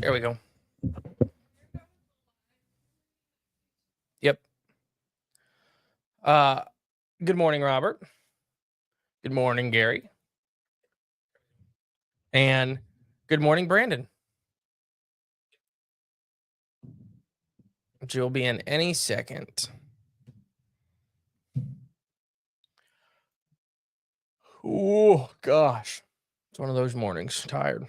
There we go. Yep. Good morning, Robert. Good morning, Gary. And good morning, Brandon. Which will be in any second. Oh, gosh. It's one of those mornings. Tired.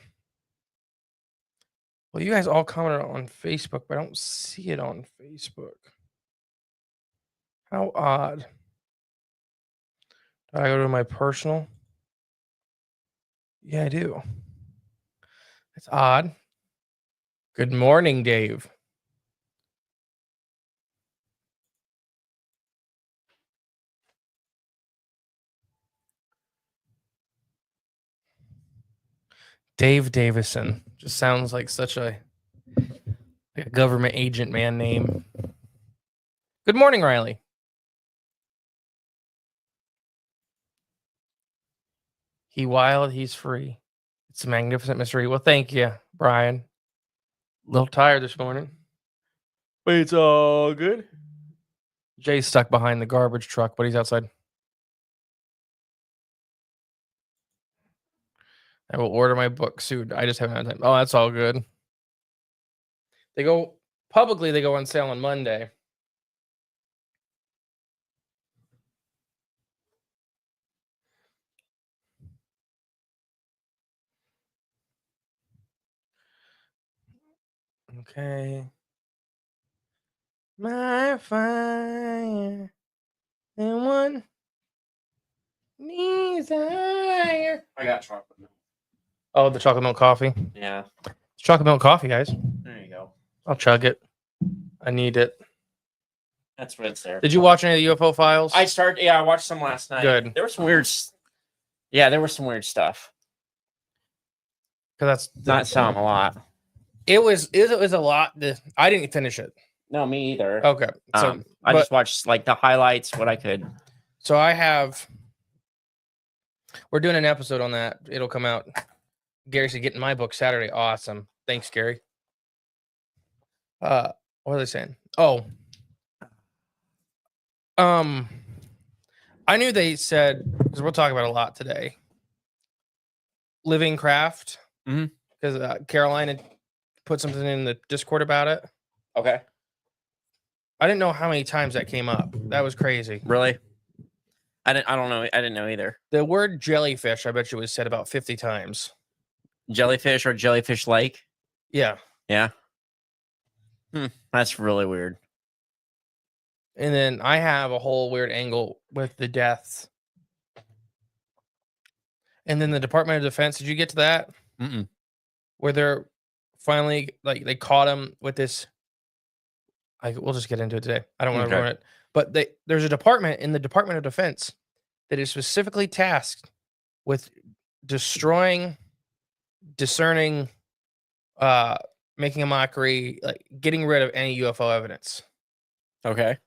Well, you guys all commented on Facebook, but I don't see it on Facebook. How odd. Did I go to my personal? Yeah, I do. That's odd. Good morning, Dave. Dave Davison. Just sounds like such a government agent man name. Good morning, Riley. He wild, he's free. It's a magnificent mystery. Well, thank you, Brian. A little tired this morning, but it's all good. Jay's stuck behind the garbage truck, but he's outside. I will order my book soon. I just haven't had time. Oh, that's all good. They go publicly, they go on sale on Monday. Okay. My fire and one desire. I got chocolate milk. Oh, the chocolate milk coffee? Yeah. It's chocolate milk coffee, guys. There you go. I'll chug it. I need it. That's what it's there. Did you watch any of the UFO files? I watched some last night. Good. There was some weird. Yeah, there was some weird stuff. Because that's Not some, a lot. It was a lot. I didn't finish it. No, me either. Okay, so I just watched like the highlights, what I could. So we're doing an episode on that. It'll come out. Gary said, "Getting my book Saturday." Awesome. Thanks, Gary. What are they saying? Oh, I knew they said, because we'll talk about it a lot today. Living Craft. Because Caroline had put something in the Discord about it. Okay. I didn't know how many times that came up. That was crazy. Really? I don't know. I didn't know either. The word jellyfish, I bet you, was said about 50 times. Jellyfish or jellyfish lake? Yeah. Yeah. That's really weird. And then I have a whole weird angle with the deaths. And then the Department of Defense, did you get to that? Where they're finally, like, they caught him with this. We'll just get into it today. I don't want to ruin it. But there's a department in the Department of Defense that is specifically tasked with destroying, discerning, making a mockery, like getting rid of any UFO evidence. Okay.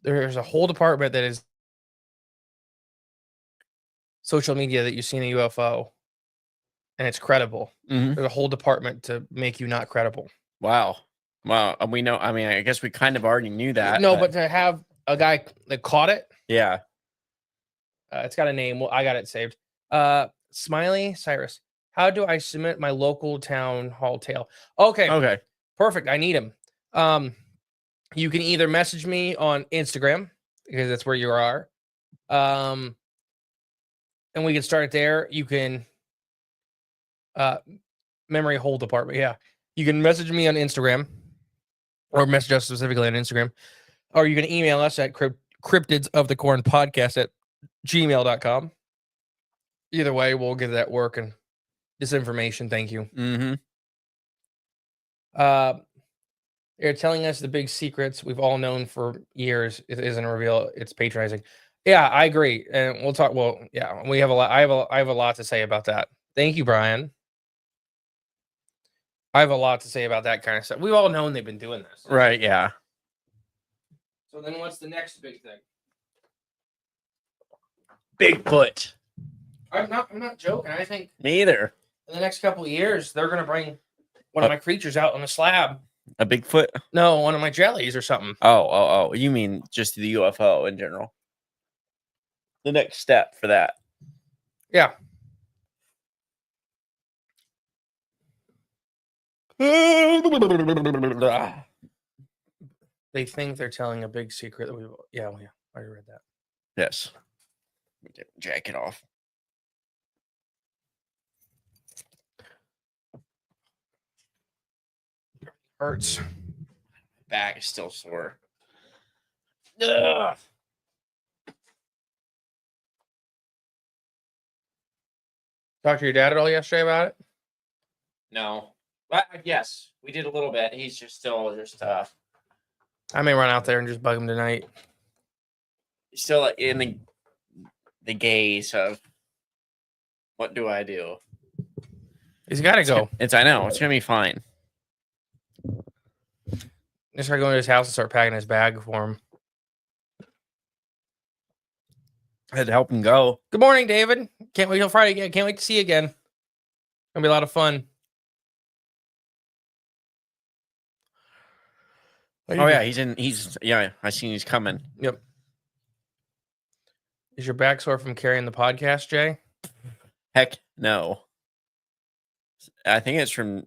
There's a whole department that is social media that you've seen a UFO and it's credible. There's a whole department to make you not credible. Wow. We know. I mean, I guess we kind of already knew that. No, but to have a guy that caught it. Yeah. It's got a name. Well, I got it saved. Smiley Cyrus. How do I submit my local town hall tale? Okay. Perfect. I need him. You can either message me on Instagram, because that's where you are. And we can start it there. You can memory hold department. Yeah. You can message me on Instagram, or message us specifically on Instagram, or you can email us at cryptidsofthecorn@gmail.com. Either way, we'll get that work and this information. Thank you. They're telling us the big secrets we've all known for years. It isn't a reveal. It's patronizing. Yeah, I agree. And we'll talk. Well, yeah, we have a lot. I have a lot to say about that. Thank you, Brian. I have a lot to say about that kind of stuff. We've all known they've been doing this. Right, yeah. So then what's the next big thing? Bigfoot. I'm not joking. I think me either. In the next couple of years, they're going to bring one of my creatures out on the slab. A Bigfoot? No, one of my jellies or something. Oh. You mean just the UFO in general? The next step for that. Yeah. They think they're telling a big secret that I already read that. Yes. Get my jacket off. Hurts. Back is still sore. Ugh. Talk to your dad at all yesterday about it? No. But yes, we did a little bit. He's just still I may run out there and just bug him tonight. Still in the gaze of what do I do? He's got to go. I know. It's going to be fine. Just gotta go into his house and start packing his bag for him. I had to help him go. Good morning, David. Can't wait till Friday again. Can't wait to see you again. Gonna be a lot of fun. Oh yeah, I seen he's coming. Yep. Is your back sore from carrying the podcast, Jay? Heck no. I think it's from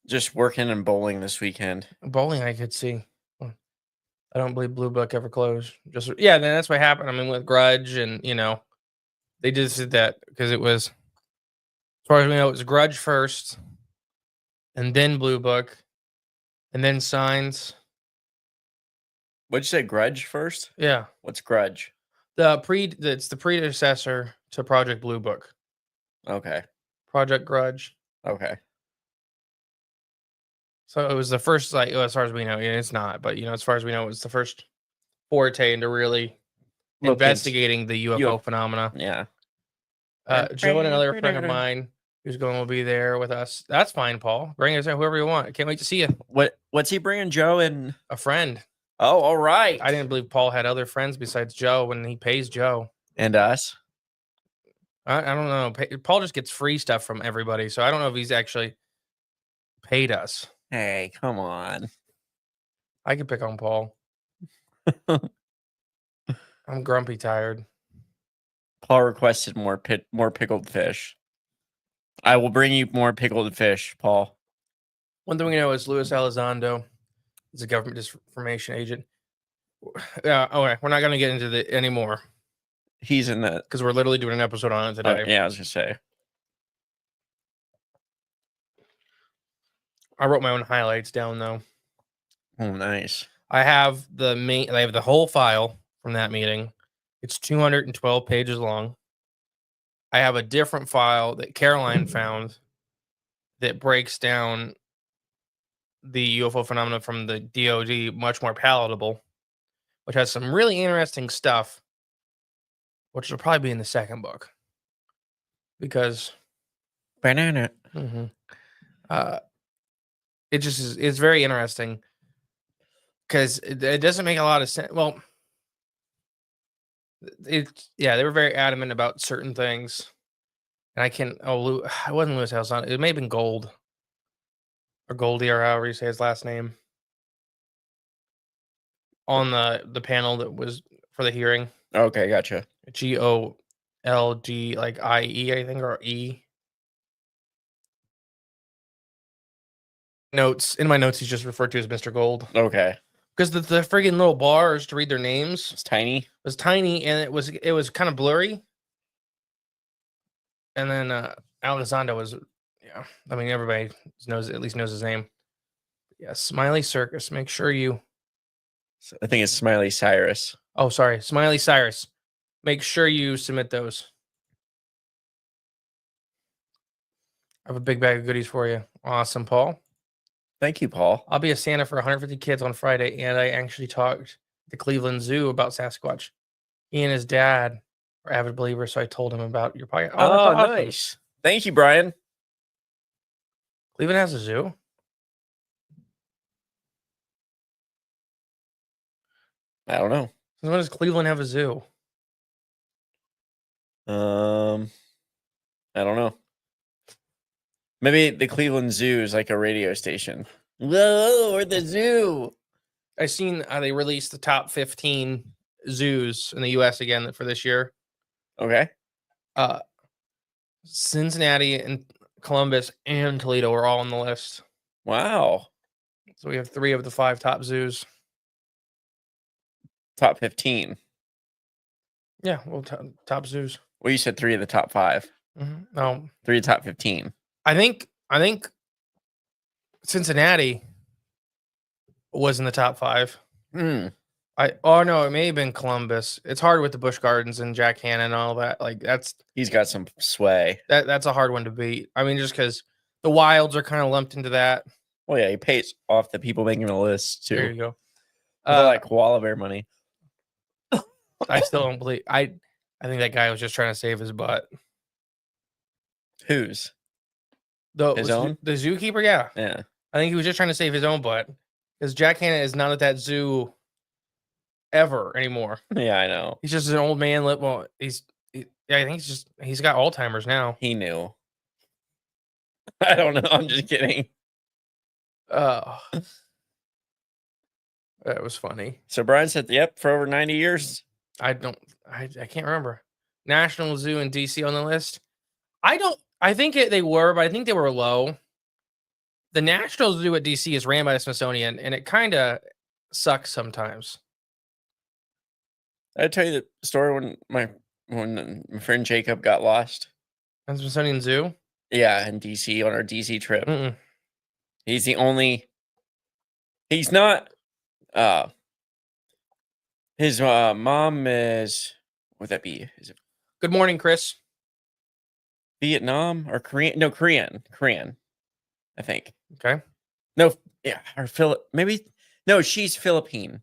just working and bowling this weekend. Bowling, I could see. I don't believe Blue Book ever closed. Then that's what happened. I mean, with Grudge and they just did that because it was, as far as we know, it was Grudge first, and then Blue Book, and then Signs. What'd you say? Grudge first? Yeah. What's Grudge? It's the predecessor to Project Blue Book. Okay. Project Grudge. Okay. So it was the first, as far as we know, it's not, but as far as we know, it was the first forte into really investigating the UFO phenomena. Yeah. Joe and another friend of mine who's going to be there with us. That's fine, Paul. Bring us whoever you want. I can't wait to see you. What's he bringing, Joe and a friend? Oh, all right. I didn't believe Paul had other friends besides Joe when he pays Joe and us. I don't know. Paul just gets free stuff from everybody, so I don't know if he's actually paid us. Hey, come on. I could pick on Paul. I'm grumpy tired. Paul requested more pickled fish. I will bring you more pickled fish, Paul. One thing we know is Luis Elizondo is a government disinformation agent. Yeah, okay. We're not going to get into the anymore. He's in that because we're literally doing an episode on it today. Yeah, I was gonna say. I wrote my own highlights down though. Oh, nice. I have the whole file from that meeting. It's 212 pages long. I have a different file that Caroline found that breaks down the UFO phenomena from the DoD much more palatable, which has some really interesting stuff, which will probably be in the second book. Because banana. It just is, it's very interesting because it doesn't make a lot of sense. Well, they were very adamant about certain things. And it wasn't Lewis House on it may have been Gold or Goldie or however you say his last name on the panel that was for the hearing. Okay, gotcha. GOLD like IE, I think, or E. Notes in my notes, he's just referred to as Mr. Gold. Okay. Because the friggin' little bars to read their names it's tiny. It was tiny, and it was kind of blurry. And then Elizondo was, I mean, everybody at least knows his name. Yeah, Smiley Circus. Make sure you. I think it's Smiley Cyrus. Oh, sorry, Smiley Cyrus. Make sure you submit those. I have a big bag of goodies for you. Awesome, Paul. Thank you, Paul. I'll be a Santa for 150 kids on Friday, and I actually talked to Cleveland Zoo about Sasquatch. He and his dad are avid believers, so I told him about your podcast. Oh, awesome. Nice. Thank you, Brian. Cleveland has a zoo? I don't know. When does Cleveland have a zoo? I don't know. Maybe the Cleveland Zoo is like a radio station. Whoa, we're the zoo. I seen they released the top 15 zoos in the U.S. again for this year. Okay. Cincinnati and Columbus and Toledo are all on the list. Wow. So we have 3 of the 5 top zoos. Top 15. Yeah, well, top zoos. Well, you said 3 of the top 5. No, 3 of the top 15. I think Cincinnati was in the top 5. Hmm. No, it may have been Columbus. It's hard with the Busch Gardens and Jack Hanna and all that. Like he's got some sway. That's a hard one to beat. I mean, just because the Wilds are kind of lumped into that. Well, yeah, he pays off the people making the list too. There you go. Like koala bear money. I still don't believe. I think that guy was just trying to save his butt. Whose? His own? The zookeeper, yeah. Yeah. I think he was just trying to save his own butt because Jack Hanna is not at that zoo ever anymore. Yeah, I know. He's just an old man. Well, I think he's got Alzheimer's now. He knew. I don't know. I'm just kidding. That was funny. So Brian said, "Yep, for over 90 years." I can't remember. National Zoo in DC on the list. I think they were, but I think they were low. The National Zoo at DC is ran by the Smithsonian, and it kind of sucks sometimes. I tell you the story when my friend Jacob got lost. At Smithsonian Zoo? Yeah, in DC on our DC trip. Mm-mm. He's the only. He's not. His mom is. What would that be? Is it Good morning, Chris. Vietnam or Korean? No, Korean. I think. Okay. No, yeah, or maybe. No, she's Philippine.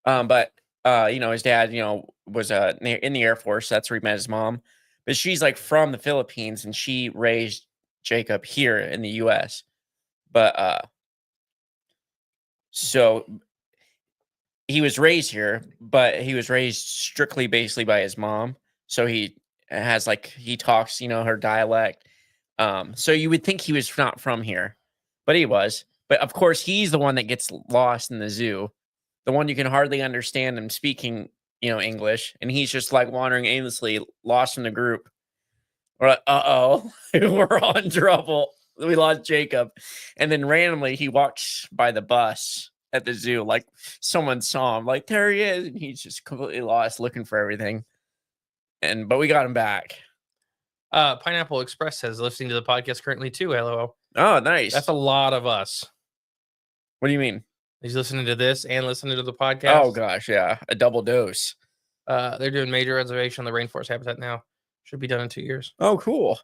But his dad, was in the Air Force. That's where he met his mom. But she's like from the Philippines, and she raised Jacob here in the U.S. But so he was raised here, but he was raised strictly basically by his mom. So he talks, her dialect. So you would think he was not from here, but he was. But of course, he's the one that gets lost in the zoo, the one you can hardly understand him speaking, English, and he's just like wandering aimlessly, lost in the group. We're like, uh-oh, we're all in trouble. We lost Jacob. And then randomly he walks by the bus at the zoo, like someone saw him, like, there he is, and he's just completely lost looking for everything. But we got him back. Pineapple Express says listening to the podcast currently too. LOL. Oh, nice. That's a lot of us. What do you mean? He's listening to this and listening to the podcast. Oh gosh, yeah, a double dose. They're doing major reservation on the rainforest habitat now. Should be done in 2 years. Oh, cool.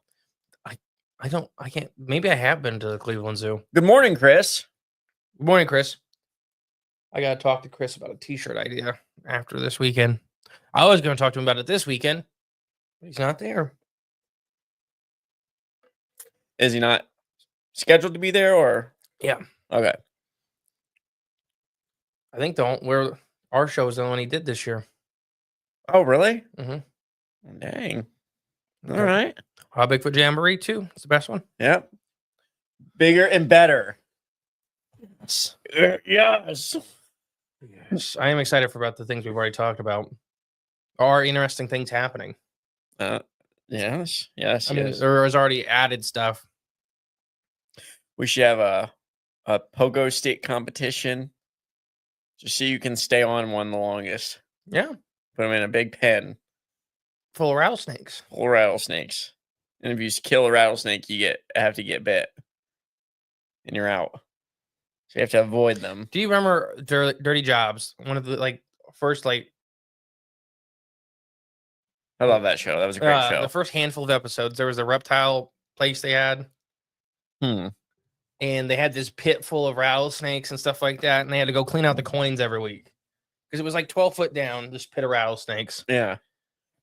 I can't. Maybe I have been to the Cleveland Zoo. Good morning, Chris. Good morning, Chris. I got to talk to Chris about a t-shirt idea after this weekend. I was going to talk to him about it this weekend. But he's not there. Is he not scheduled to be there or? Yeah. Okay. I think our show is the one he did this year. Oh, really? Mm-hmm. Dang. All right. Bigfoot Jamboree too. It's the best one. Yep. Bigger and better. Yes. Yes. I am excited about the things we've already talked about. There are interesting things happening. Yes. I mean, there was already added stuff. We should have a pogo stick competition. Just so you can stay on one the longest. Yeah. Put them in a big pen. Full of rattlesnakes. And if you kill a rattlesnake, you have to get bit. And you're out. So you have to avoid them. Do you remember Dirty Jobs? One of the first I love that show. That was a great show. The first handful of episodes, there was a reptile place they had. And they had this pit full of rattlesnakes and stuff like that. And they had to go clean out the coins every week. Because it was like 12 foot down, this pit of rattlesnakes. Yeah.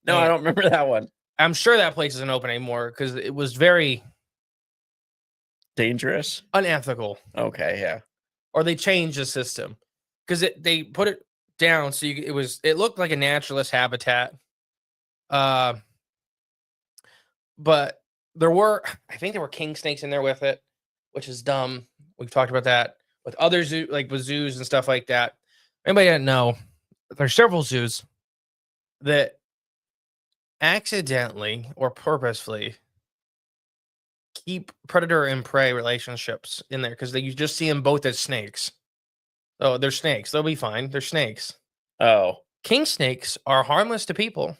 No, I don't remember that one. I'm sure that place isn't open anymore because it was very dangerous, unethical. Okay, yeah. Or they changed the system because they put it down so it looked like a naturalist habitat. But I think there were king snakes in there with it, which is dumb. We've talked about that with other with zoos and stuff like that. Anybody didn't know, there's several zoos that accidentally or purposefully keep predator and prey relationships in there because you just see them both as snakes. Oh, they're snakes. They'll be fine. They're snakes. Oh. King snakes are harmless to people,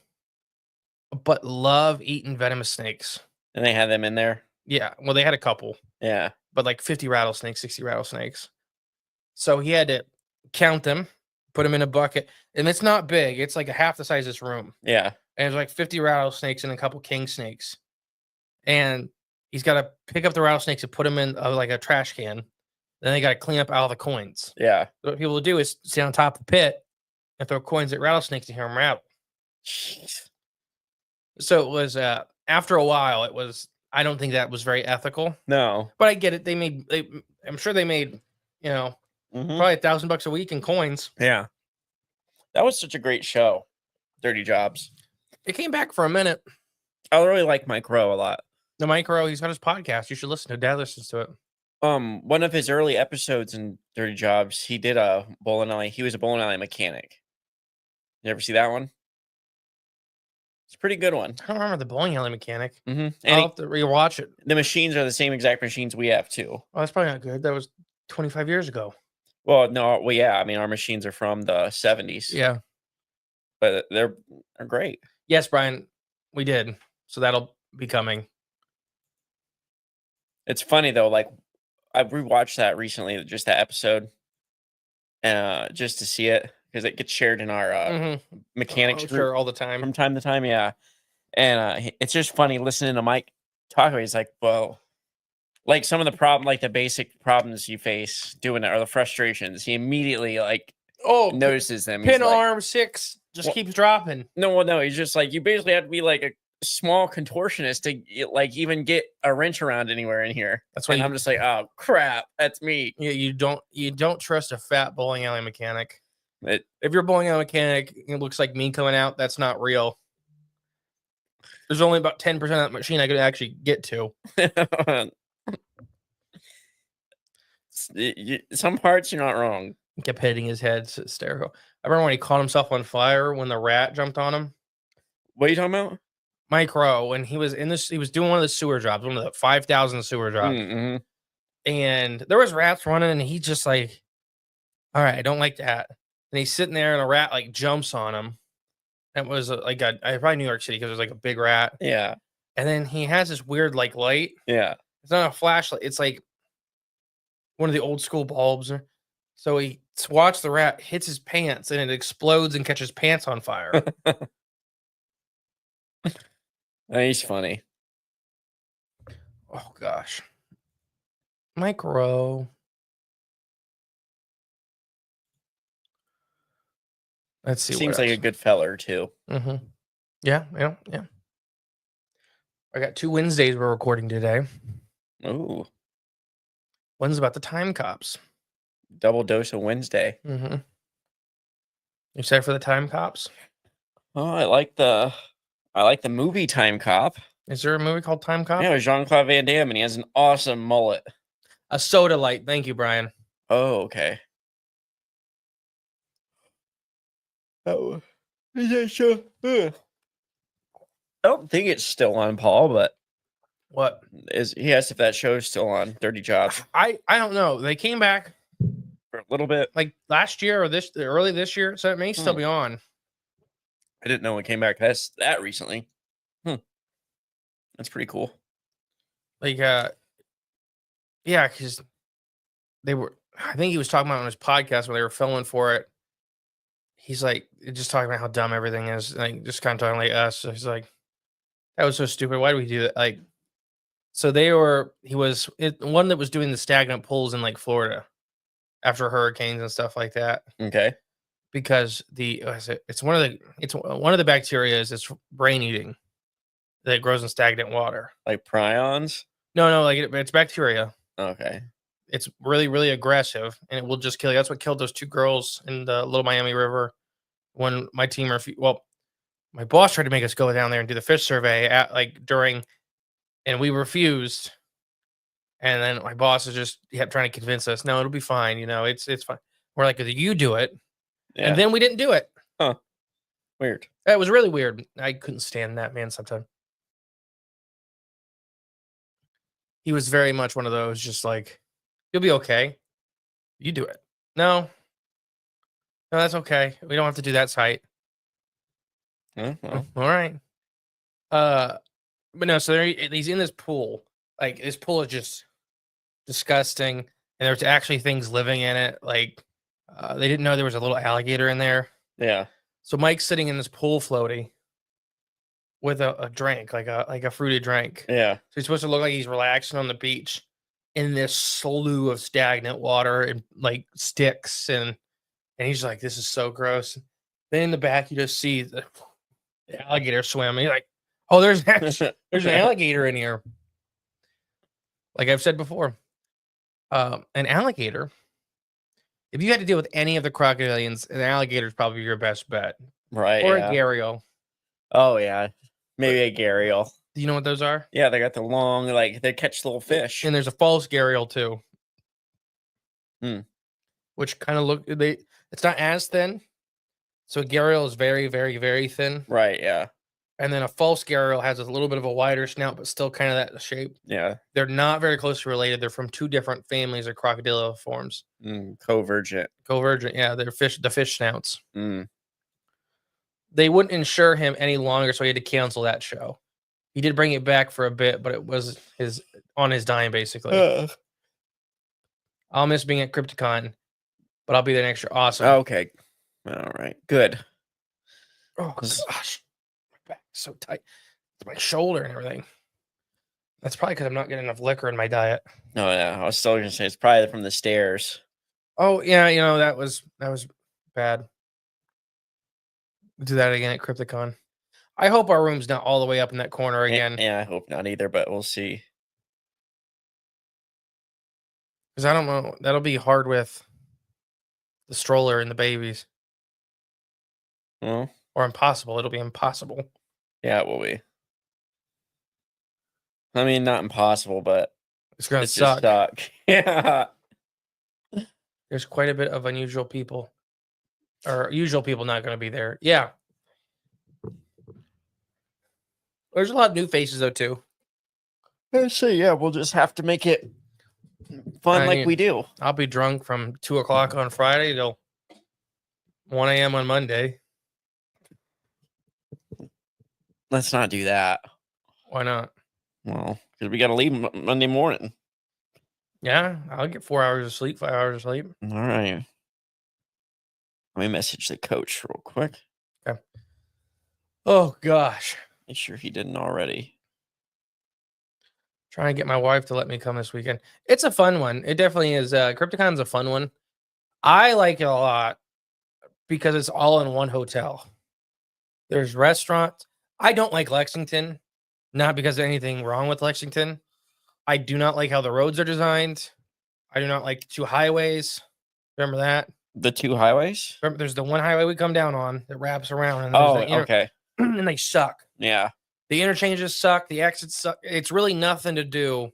but love eating venomous snakes. And they had them in there? Yeah. Well, they had a couple. Yeah. But like 50 rattlesnakes, 60 rattlesnakes. So he had to count them, put them in a bucket. And it's not big. It's like a half the size of this room. Yeah. And there's like 50 rattlesnakes and a couple king snakes. And he's got to pick up the rattlesnakes and put them in like a trash can. Then they got to clean up all the coins. Yeah. So what people will do is sit on top of the pit and throw coins at rattlesnakes to hear them rattle. Jeez. So it was, after a while, I don't think that was very ethical. No. But I get it. I'm sure they made, probably $1,000 a week in coins. Yeah. That was such a great show. Dirty Jobs. It came back for a minute. I really like Mike Rowe a lot. The Mike Rowe, he's got his podcast. You should listen to it. Dad listens to it. One of his early episodes in Dirty Jobs, he did a bowling alley. He was a bowling alley mechanic. You ever see that one? It's a pretty good one. I don't remember the bowling alley mechanic. And I'll have to rewatch it. The machines are the same exact machines we have too. Oh, that's probably not good. That was 25 years ago. Well, no, yeah. I mean, our machines are from the 70s. Yeah. But they're great. Yes, Brian, we did. So that'll be coming. It's funny though, like I rewatched that recently, just that episode, just to see it because it gets shared in our mechanics group all the time from time to time. Yeah, and it's just funny listening to Mike talk about. He's like, "Well, like some of the like the basic problems you face doing it or the frustrations." He immediately notices them. Pin arm 6 just keeps dropping. No, he's just like you basically have to be like a small contortionist to like even get a wrench around anywhere in here. That's why I'm just like, oh crap, that's me. Yeah, you don't trust a fat bowling alley mechanic. If you're a bowling alley mechanic, it looks like me coming out. That's not real. There's only about 10% of that machine I could actually get to. Some parts you're not wrong. He kept hitting his head. It's hysterical. I remember when he caught himself on fire when the rat jumped on him. What are you talking about? Mike Rowe, when he was he was doing one of the sewer jobs, one of the 5,000 sewer jobs. And there was rats running, and he just like, all right, I don't like that. And he's sitting there, and a rat like jumps on him. It was probably New York City because it was like a big rat. Yeah. And then he has this weird like light. Yeah. It's not a flashlight. It's like one of the old school bulbs. So he swats the rat, hits his pants, and it explodes and catches pants on fire. He's funny. Oh gosh, Mike Rowe. Let's see. Seems like a good feller too. Yeah. I got 2 Wednesdays we're recording today. Ooh. One's about the time cops. Double dose of Wednesday. You excited for the time cops? Oh, I like the movie Time Cop. Is there a movie called Time Cop? Yeah, with Jean-Claude Van Damme, and he has an awesome mullet. A soda light. Thank you, Brian. Oh, okay. Oh, is that show? I don't think it's still on, Paul, but what he asked if that show's still on. Dirty Jobs. I don't know. They came back for a little bit, like last year or early this year, so it may still be on. I didn't know it came back that recently. That's pretty cool. Like, yeah, because I think he was talking about on his podcast when they were filming for it. He's like, just talking about how dumb everything is, like, just kind of talking like us. So he's like, that was so stupid. Why do we do that? Like, so one that was doing the stagnant pools in like Florida after hurricanes and stuff like that. Okay. Because it's one of the bacteria is brain eating that grows in stagnant water. Like prions? No, like it's bacteria. Okay. It's really, really aggressive, and it will just kill you. That's what killed those 2 girls in the Little Miami River when my team my boss tried to make us go down there and do the fish survey during and we refused. And then my boss is just kept trying to convince us, no, it'll be fine. It's fine. We're like, you do it. Yeah. And then we didn't do it. Huh. Weird. That was really weird. I couldn't stand that man sometimes. He was very much one of those, just like, you'll be okay. You do it. No, that's okay. We don't have to do that site. Well. All right. But no, so he's in this pool. Like, this pool is just disgusting, and there's actually things living in it. Like, they didn't know there was a little alligator in there. Yeah. So Mike's sitting in this pool floaty with a drink, like a fruited drink. Yeah. So he's supposed to look like he's relaxing on the beach in this slew of stagnant water and like sticks, and he's like, this is so gross. Then in the back, you just see the alligator swimming. You're like, oh, there's an alligator in here. Like I've said before, an alligator. If you had to deal with any of the crocodilians, an alligator is probably your best bet, right? Or a gharial. Oh yeah, maybe a gharial. Do you know what those are? Yeah, they got the long, like they catch little fish. And there's a false gharial too. Which kind of it's not as thin. So a gharial is very, very, very thin. Right, yeah. And then a false gharial has a little bit of a wider snout, but still kind of that shape. Yeah. They're not very closely related. They're from two different families of crocodilian forms. Convergent. Convergent, yeah. They're the fish snouts. They wouldn't insure him any longer, so he had to cancel that show. He did bring it back for a bit, but it was on his dime, basically. I'll miss being at CryptiCon, but I'll be there next year. Awesome. Okay. All right. Good. Oh, gosh. My back's so tight. It's my shoulder and everything. That's probably because I'm not getting enough liquor in my diet. Oh, yeah. I was still going to say it's probably from the stairs. Oh, yeah. That was bad. We'll do that again at CryptiCon. I hope our room's not all the way up in that corner again. Yeah, I hope not either, but we'll see. Because I don't know. That'll be hard with the stroller and the babies. Well, or impossible. It'll be impossible. Yeah, it will be. I mean, not impossible, but it's going to suck. Yeah. There's quite a bit of unusual people. Or usual people not going to be there. Yeah. There's a lot of new faces, though, too. Let's see. Yeah, we'll just have to make it fun like we do. I'll be drunk from 2 o'clock on Friday till 1 a.m. on Monday. Let's not do that. Why not? Well, because we got to leave Monday morning. Yeah, I'll get 4 hours of sleep, 5 hours of sleep. All right. Let me message the coach real quick. Okay. Oh, gosh. Make sure he didn't already. Trying to get my wife to let me come this weekend. It's a fun one. It definitely is. CryptiCon's a fun one. I like it a lot because it's all in one hotel. There's restaurants. I don't like Lexington, not because there's anything wrong with Lexington. I do not like how the roads are designed. I do not like 2 highways. Remember that? The 2 highways? Remember, there's the one highway we come down on that wraps around. And okay. And they suck. Yeah. The interchanges suck. The exits suck. It's really nothing to do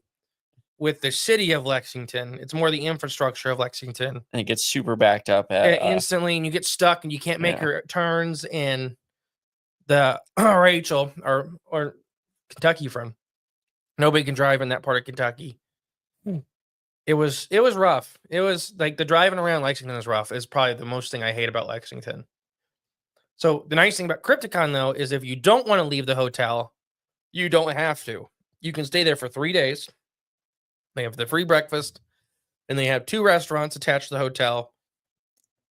with the city of Lexington. It's more the infrastructure of Lexington. And it gets super backed up instantly, and you get stuck, and you can't make your turns. And the Rachel or Kentucky from nobody can drive in that part of Kentucky. It was rough. It was like the driving around Lexington is rough. Is probably the most thing I hate about Lexington. So the nice thing about CryptiCon, though, is if you don't want to leave the hotel, you don't have to. You can stay there for 3 days. They have the free breakfast, and they have 2 restaurants attached to the hotel.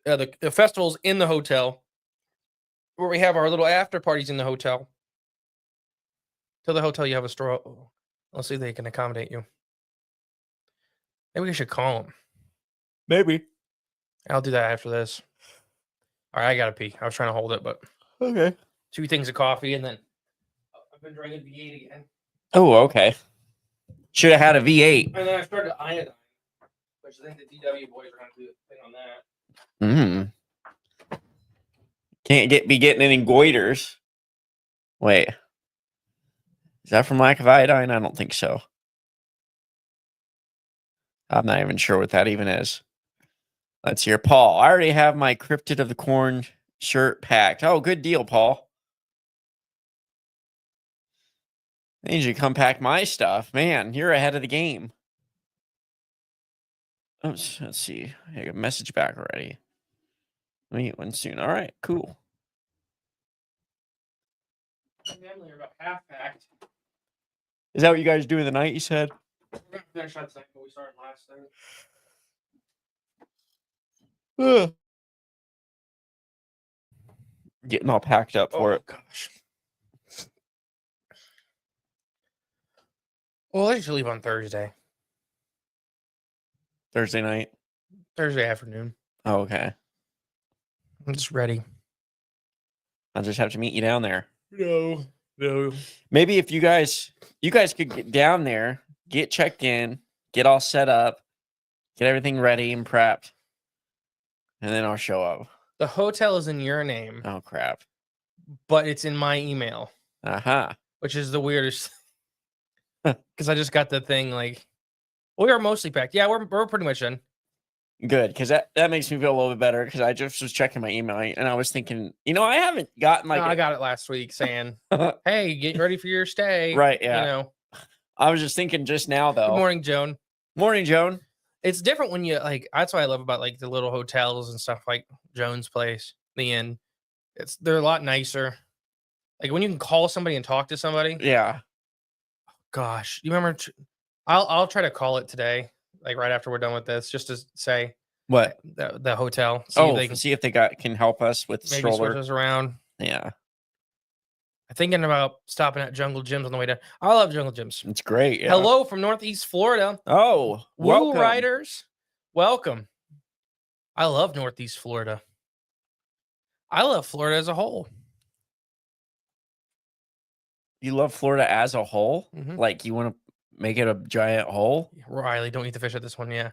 The festival's in the hotel, where we have our little after parties in the hotel. Till the hotel, you have a store. Let's see if they can accommodate you. Maybe we should call them. Maybe. I'll do that after this. All right, I gotta pee. I was trying to hold it, but okay. 2 things of coffee, and then I've been drinking V8 again. Oh, okay. Should have had a V8. And then I started iodine, which I think the DW boys are gonna do a thing on that. Can't be getting any goiters. Wait. Is that from lack of iodine? I don't think so. I'm not even sure what that even is. Let's hear Paul. I already have my Cryptid of the Corn shirt packed. Oh, good deal, Paul. I need you to come pack my stuff. Man, you're ahead of the game. Let's see. I got a message back already. Let me get one soon. All right, cool. Family are about half packed. Is that what you guys do in the night, you said? We're going to finish that second, but we started last night. Getting all packed up for it. Gosh. Well, I should leave on Thursday. Thursday night? Thursday afternoon. Oh, okay. I'm just ready. I'll just have to meet you down there. No. Maybe if you guys could get down there, get checked in, get all set up, get everything ready and prepped, and then I'll show up. The hotel is in your name. Oh, crap. But it's in my email. Uh-huh. Which is the weirdest. Because I just got the thing like, we are mostly packed. Yeah, we're pretty much in. Good, because that makes me feel a little bit better, because I just was checking my email, and I was thinking, I haven't gotten like... I got it last week saying, hey, get ready for your stay. Right, yeah. I was just thinking just now, though. Good morning, Joan. Morning, Joan. It's different when you, like, that's what I love about, like, the little hotels and stuff like Joan's Place, the Inn. They're a lot nicer. Like, when you can call somebody and talk to somebody. Yeah. Gosh, you remember? I'll try to call it today, like right after we're done with this, just to say what the hotel. See if they can help us with the maybe stroller. Switch us around. Yeah, I'm thinking about stopping at Jungle Gyms on the way down. I love Jungle Gyms. It's great. Yeah. Hello from Northeast Florida. Oh, Woo Riders, welcome. I love Northeast Florida. I love Florida as a whole. You love Florida as a whole? Mm-hmm. Like you want to make it a giant hole? Riley, don't eat the fish at this one. Yeah.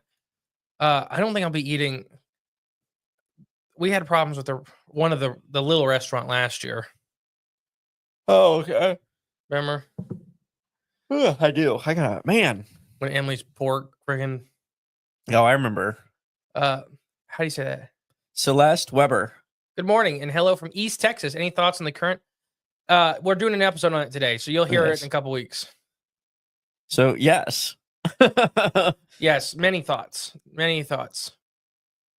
I don't think I'll be eating. We had problems with one of the little restaurant last year. Oh, okay. Remember? I do. I got man. When Emily's pork friggin'. Oh, I remember. How do you say that? Celeste Weber. Good morning and hello from East Texas. Any thoughts on the current? We're doing an episode on it today, so you'll hear it in a couple weeks. So yes. Yes, many thoughts. Many thoughts.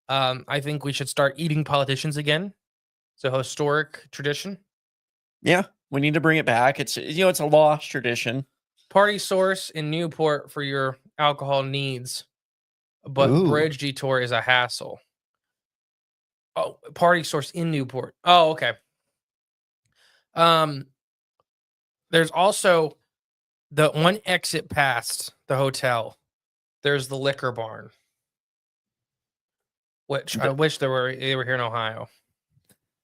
I think we should start eating politicians again. It's a historic tradition. Yeah, we need to bring it back. It's it's a lost tradition. Party Source in Newport for your alcohol needs, but Bridge Detour is a hassle. Oh, Party Source in Newport. Oh, okay. There's also the one exit past the hotel. There's the liquor barn, which I wish they were here in Ohio.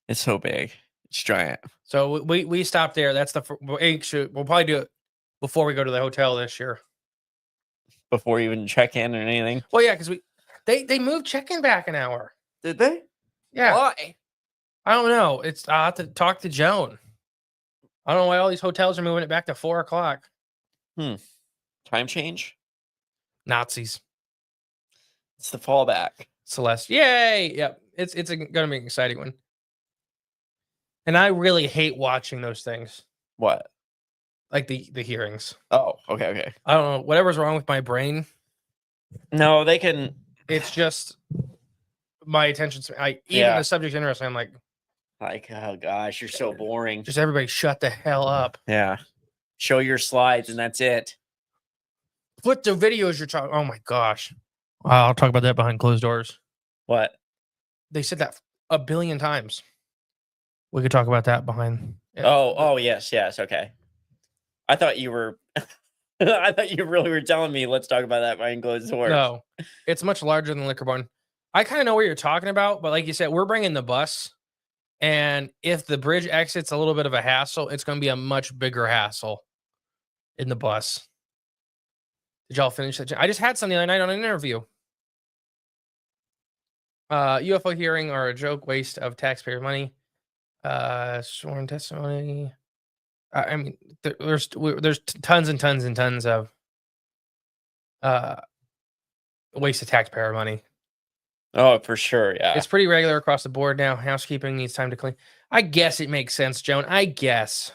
It's so big. It's giant. So we stopped there. That's we'll probably do it before we go to the hotel this year. Before you even check in or anything? Well, yeah, because they moved check-in back an hour. Did they? Yeah. Why? I don't know. I have to talk to Joan. I don't know why all these hotels are moving it back to 4:00. Time change? Nazis. It's the fallback. Celeste. Yay! Yep. It's gonna be an exciting one. And I really hate watching those things. What? Like the hearings. Oh, okay. I don't know. Whatever's wrong with my brain. No, they can. It's just my attention. Even the subject's interesting. I'm like, oh gosh, you're so boring. Just everybody shut the hell up. Yeah. Show your slides and that's it. Put the videos you're talking. Oh my gosh. I'll talk about that behind closed doors. What? They said that a billion times. We could talk about that behind. Oh, yes. Okay. I thought you were. I thought you really were telling me. Let's talk about that behind closed doors. No, it's much larger than Liquor Barn. I kind of know what you're talking about, but like you said, we're bringing the bus, and if the bridge exit's a little bit of a hassle, it's going to be a much bigger hassle in the bus. Did y'all finish that? I just had some the other night on an interview. UFO hearing are a joke, waste of taxpayer money. Sworn testimony. I mean, there's tons and tons and tons of waste of taxpayer money. Oh, for sure. Yeah. It's pretty regular across the board now. Housekeeping needs time to clean. I guess it makes sense, Joan. I guess.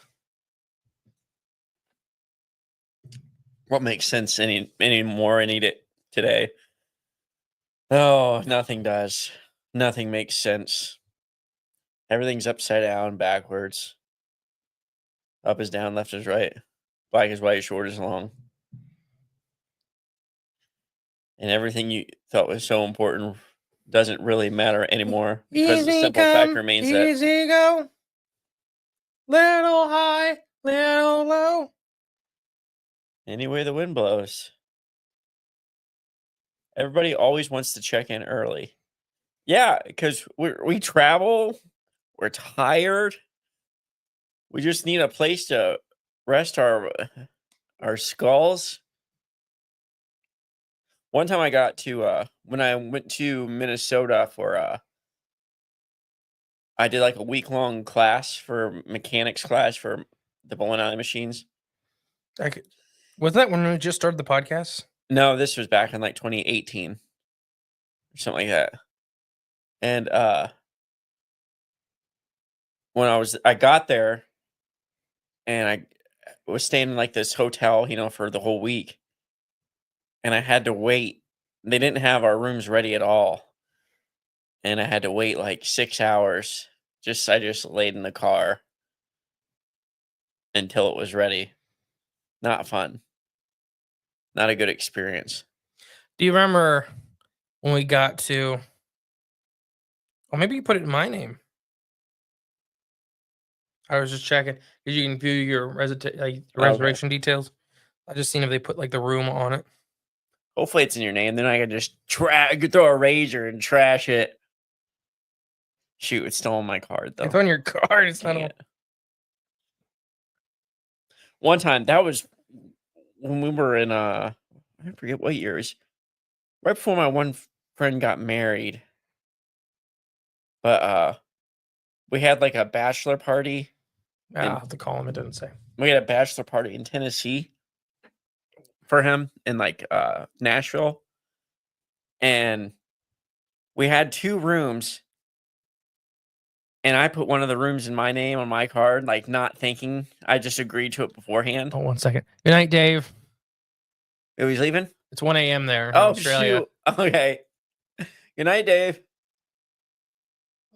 What makes sense anymore? I need it today. Oh, nothing does. Nothing makes sense. Everything's upside down, backwards. Up is down, left is right. Black is white, short is long. And everything you thought was so important doesn't really matter anymore because the simple fact remains that easy go, little high, little low. Any way the wind blows. Everybody always wants to check in early. Yeah, because we travel, we're tired. We just need a place to rest our skulls. One time I got to when I went to Minnesota for I did like a week-long class for mechanics class for the bowling alley machines. Was that when we just started the podcast? No, this was back in like 2018 or something like that. And when I got there and I was staying in like this hotel, for the whole week. And I had to wait. They didn't have our rooms ready at all. And I had to wait like 6 hours. I just laid in the car until it was ready. Not fun. Not a good experience. Do you remember when we got to? Or maybe you put it in my name. I was just checking because you can view your reservation details. I just seen if they put like the room on it. Hopefully it's in your name. Then I can just throw a razor and trash it. Shoot, it's still on my card though. It's on your card. It's not on. One time, that was when we were in I forget what years. Right before my one friend got married. But we had like a bachelor party. I'll have to call him. It didn't say. We had a bachelor party in Tennessee for him in like Nashville. And we had 2 rooms. And I put one of the rooms in my name on my card, like not thinking. I just agreed to it beforehand. Oh, 1 second. Good night, Dave. Oh, he's leaving? It's 1 a.m. there in Australia. Shoot. Okay. Good night, Dave.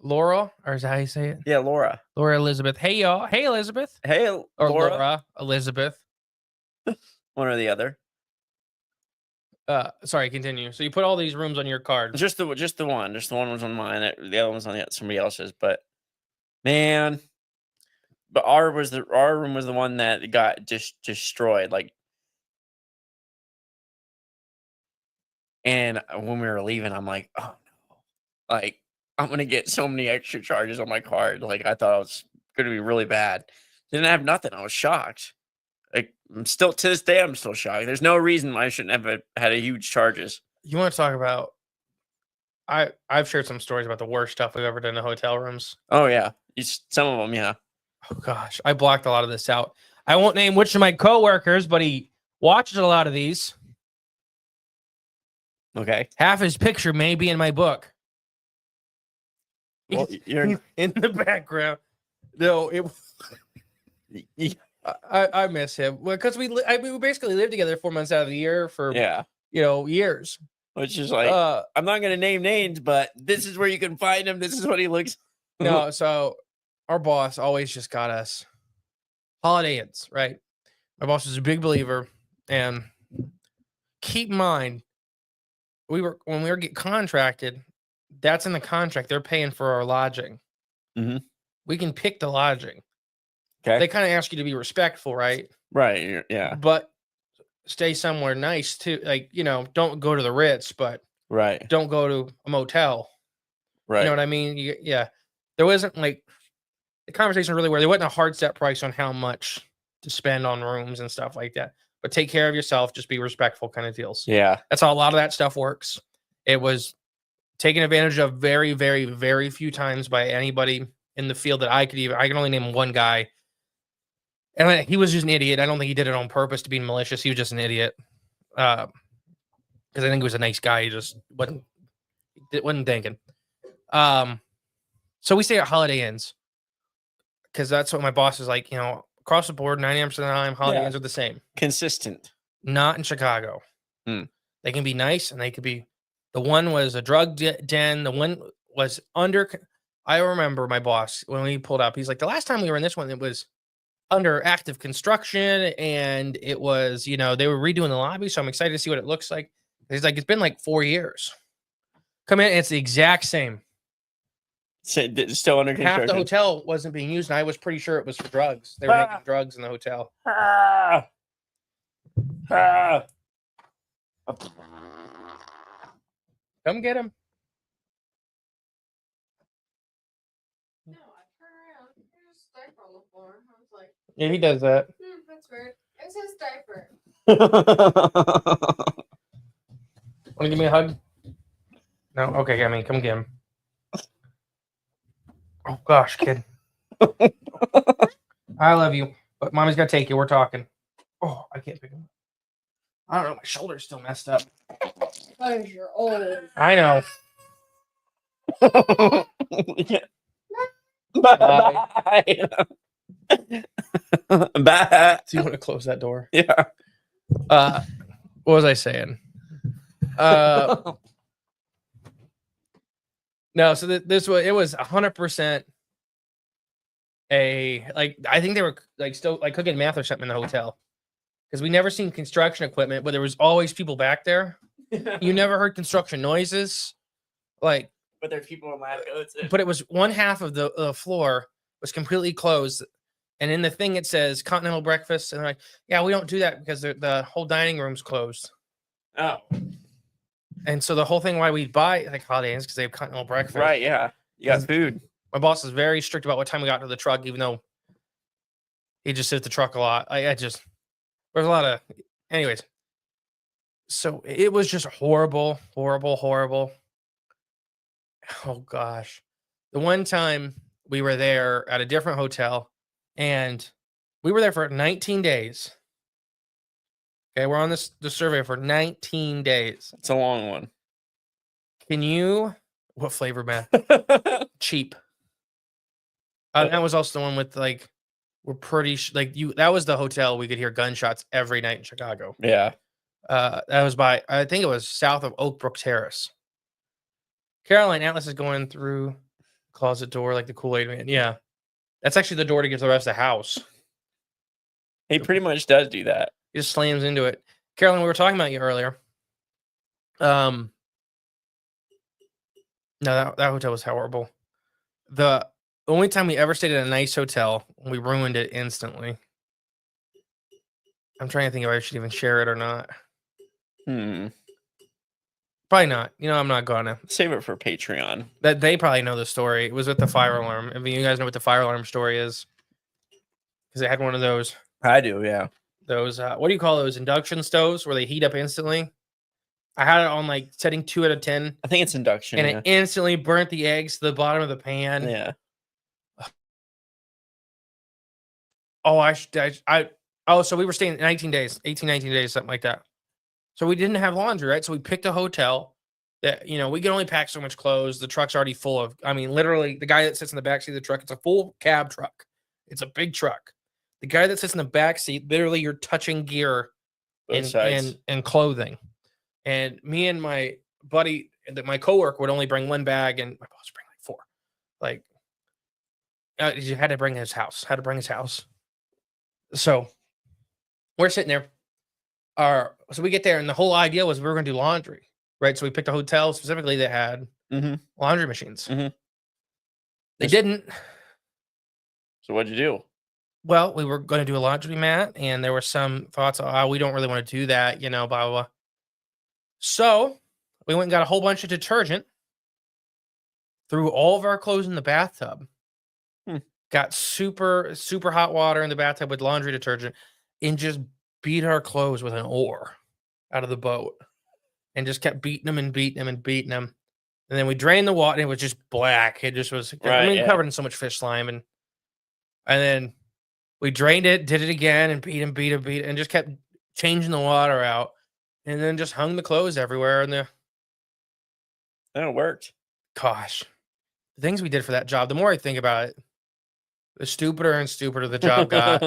Laura, or is that how you say it? Yeah, Laura. Laura Elizabeth. Hey, y'all. Hey, Elizabeth. Hey, or Laura Elizabeth. One or the other. Sorry, continue. So you put all these rooms on your card. Just the one. Just the one was on mine. The other one's on somebody else's. But man, our room was the one that got just destroyed. Like, and when we were leaving, I'm like, oh no, like I'm gonna get so many extra charges on my card. Like I thought it was gonna be really bad. Didn't have nothing. I was shocked. Like I'm still to this day, I'm still shocked. There's no reason I shouldn't have had a huge charges. You want to talk about? I've shared some stories about the worst stuff we've ever done in hotel rooms. Oh yeah, some of them, yeah. Oh gosh, I blocked a lot of this out. I won't name which of my coworkers, but he watches a lot of these. Okay. Half his picture may be in my book. Well, you're in the background. No, I miss him because we basically lived together 4 months out of the year for years. Which is like I'm not gonna name names, but this is where you can find him. This is what he looks. No, so our boss always just got us Holiday Inns, right? My boss is a big believer, and keep in mind, when we were get contracted, that's in the contract. They're paying for our lodging. Mm-hmm. We can pick the lodging. Okay. They kind of ask you to be respectful, right? Right. Yeah. But stay somewhere nice too. Like, don't go to the Ritz, but right. Don't go to a motel. Right. You know what I mean? There wasn't like the conversation really where there wasn't a hard set price on how much to spend on rooms and stuff like that. But take care of yourself, just be respectful kind of deals. Yeah. That's how a lot of that stuff works. It was taken advantage of very, very, very few times by anybody in the field that I can only name one guy And he was just an idiot. I don't think he did it on purpose to be malicious. He was just an idiot. Because I think he was a nice guy. He just wasn't thinking. So we stay at Holiday Inns because that's what my boss is like. Across the board, 90% of the time, Holiday Inns are the same. Consistent. Not in Chicago. They can be nice, and they could be. The one was a drug den. The one was under. I remember my boss when we pulled up. He's like, the last time we were in this one, it was under active construction, and it was, they were redoing the lobby. So I'm excited to see what it looks like. He's like, it's been like 4 years. Come in, it's the exact same. Still under construction. Half the hotel wasn't being used, and I was pretty sure it was for drugs. They were making drugs in the hotel. Come get him. No, I turn around. There's a diaper on the floor. I was like, Yeah, he does that. That's weird. It's his diaper. Want to give me a hug? No? Okay, I mean, come get him. Oh, gosh, kid. I love you, but mommy's got to take you. We're talking. Oh, I can't pick him up. I don't know. My shoulder's still messed up. Because you're old. I know. Bye. Bye. Do you want to close that door? Yeah. What was I saying? No, so this was, it was 100% I think they were still cooking meth or something in the hotel, because we never seen construction equipment, but there was always people back there. You never heard construction noises, but there's people in lab coats. But it was one half of the floor was completely closed, and in the thing it says continental breakfast, and they're like, yeah, we don't do that because the whole dining room's closed. Oh. And so the whole thing why we buy Holiday Inns because they have continental breakfast. Right, yeah. You got food. My boss is very strict about what time we got to the truck, even though he just sits at the truck a lot. There's a lot of, anyways. So it was just horrible. Oh gosh. The one time we were there at a different hotel, and we were there for 19 days. Okay, we're on the survey for 19 days. It's a long one. What flavor, man? Cheap. That was also the one with we're pretty that was the hotel we could hear gunshots every night in Chicago. Yeah. That was I think it was south of Oak Brook Terrace. Caroline Atlas is going through the closet door like the Kool-Aid man. Yeah. That's actually the door to get to the rest of the house. He pretty much does do that. He just slams into it. Caroline, we were talking about you earlier. No, that hotel was horrible. The only time we ever stayed at a nice hotel, we ruined it instantly. I'm trying to think if I should even share it or not. Probably not. I'm not gonna. Save it for Patreon. That they probably know the story. It was with the fire alarm. I mean, you guys know what the fire alarm story is, because they had one of those. I do, yeah. Those what do you call those, induction stoves where they heat up instantly? I had it on setting 2 out of 10. I think it's induction, and it instantly burnt the eggs to the bottom of the pan. Yeah. So we were staying 19 days, something like that. So we didn't have laundry, right? So we picked a hotel that, we can only pack so much clothes. The truck's already full of, literally the guy that sits in the backseat of the truck, it's a full cab truck. It's a big truck. The guy that sits in the backseat, literally you're touching gear and clothing. And me and my buddy, my coworker would only bring one bag, and my boss would bring 4. You had to bring his house. So we're sitting there. So we get there, and the whole idea was we were going to do laundry, right? So we picked a hotel specifically that had laundry machines. They didn't. So what'd you do? Well, we were going to do a laundry mat, and there were some thoughts, we don't really want to do that, blah, blah, blah. So we went and got a whole bunch of detergent, threw all of our clothes in the bathtub, got super, super hot water in the bathtub with laundry detergent, and just beat our clothes with an oar out of the boat, and just kept beating them. And then we drained the water, and it was just black. It just was covered in so much fish slime. And then We drained it, did it again, and beat him, and just kept changing the water out, and then just hung the clothes everywhere. And it worked. Gosh, the things we did for that job. The more I think about it, the stupider and stupider the job got.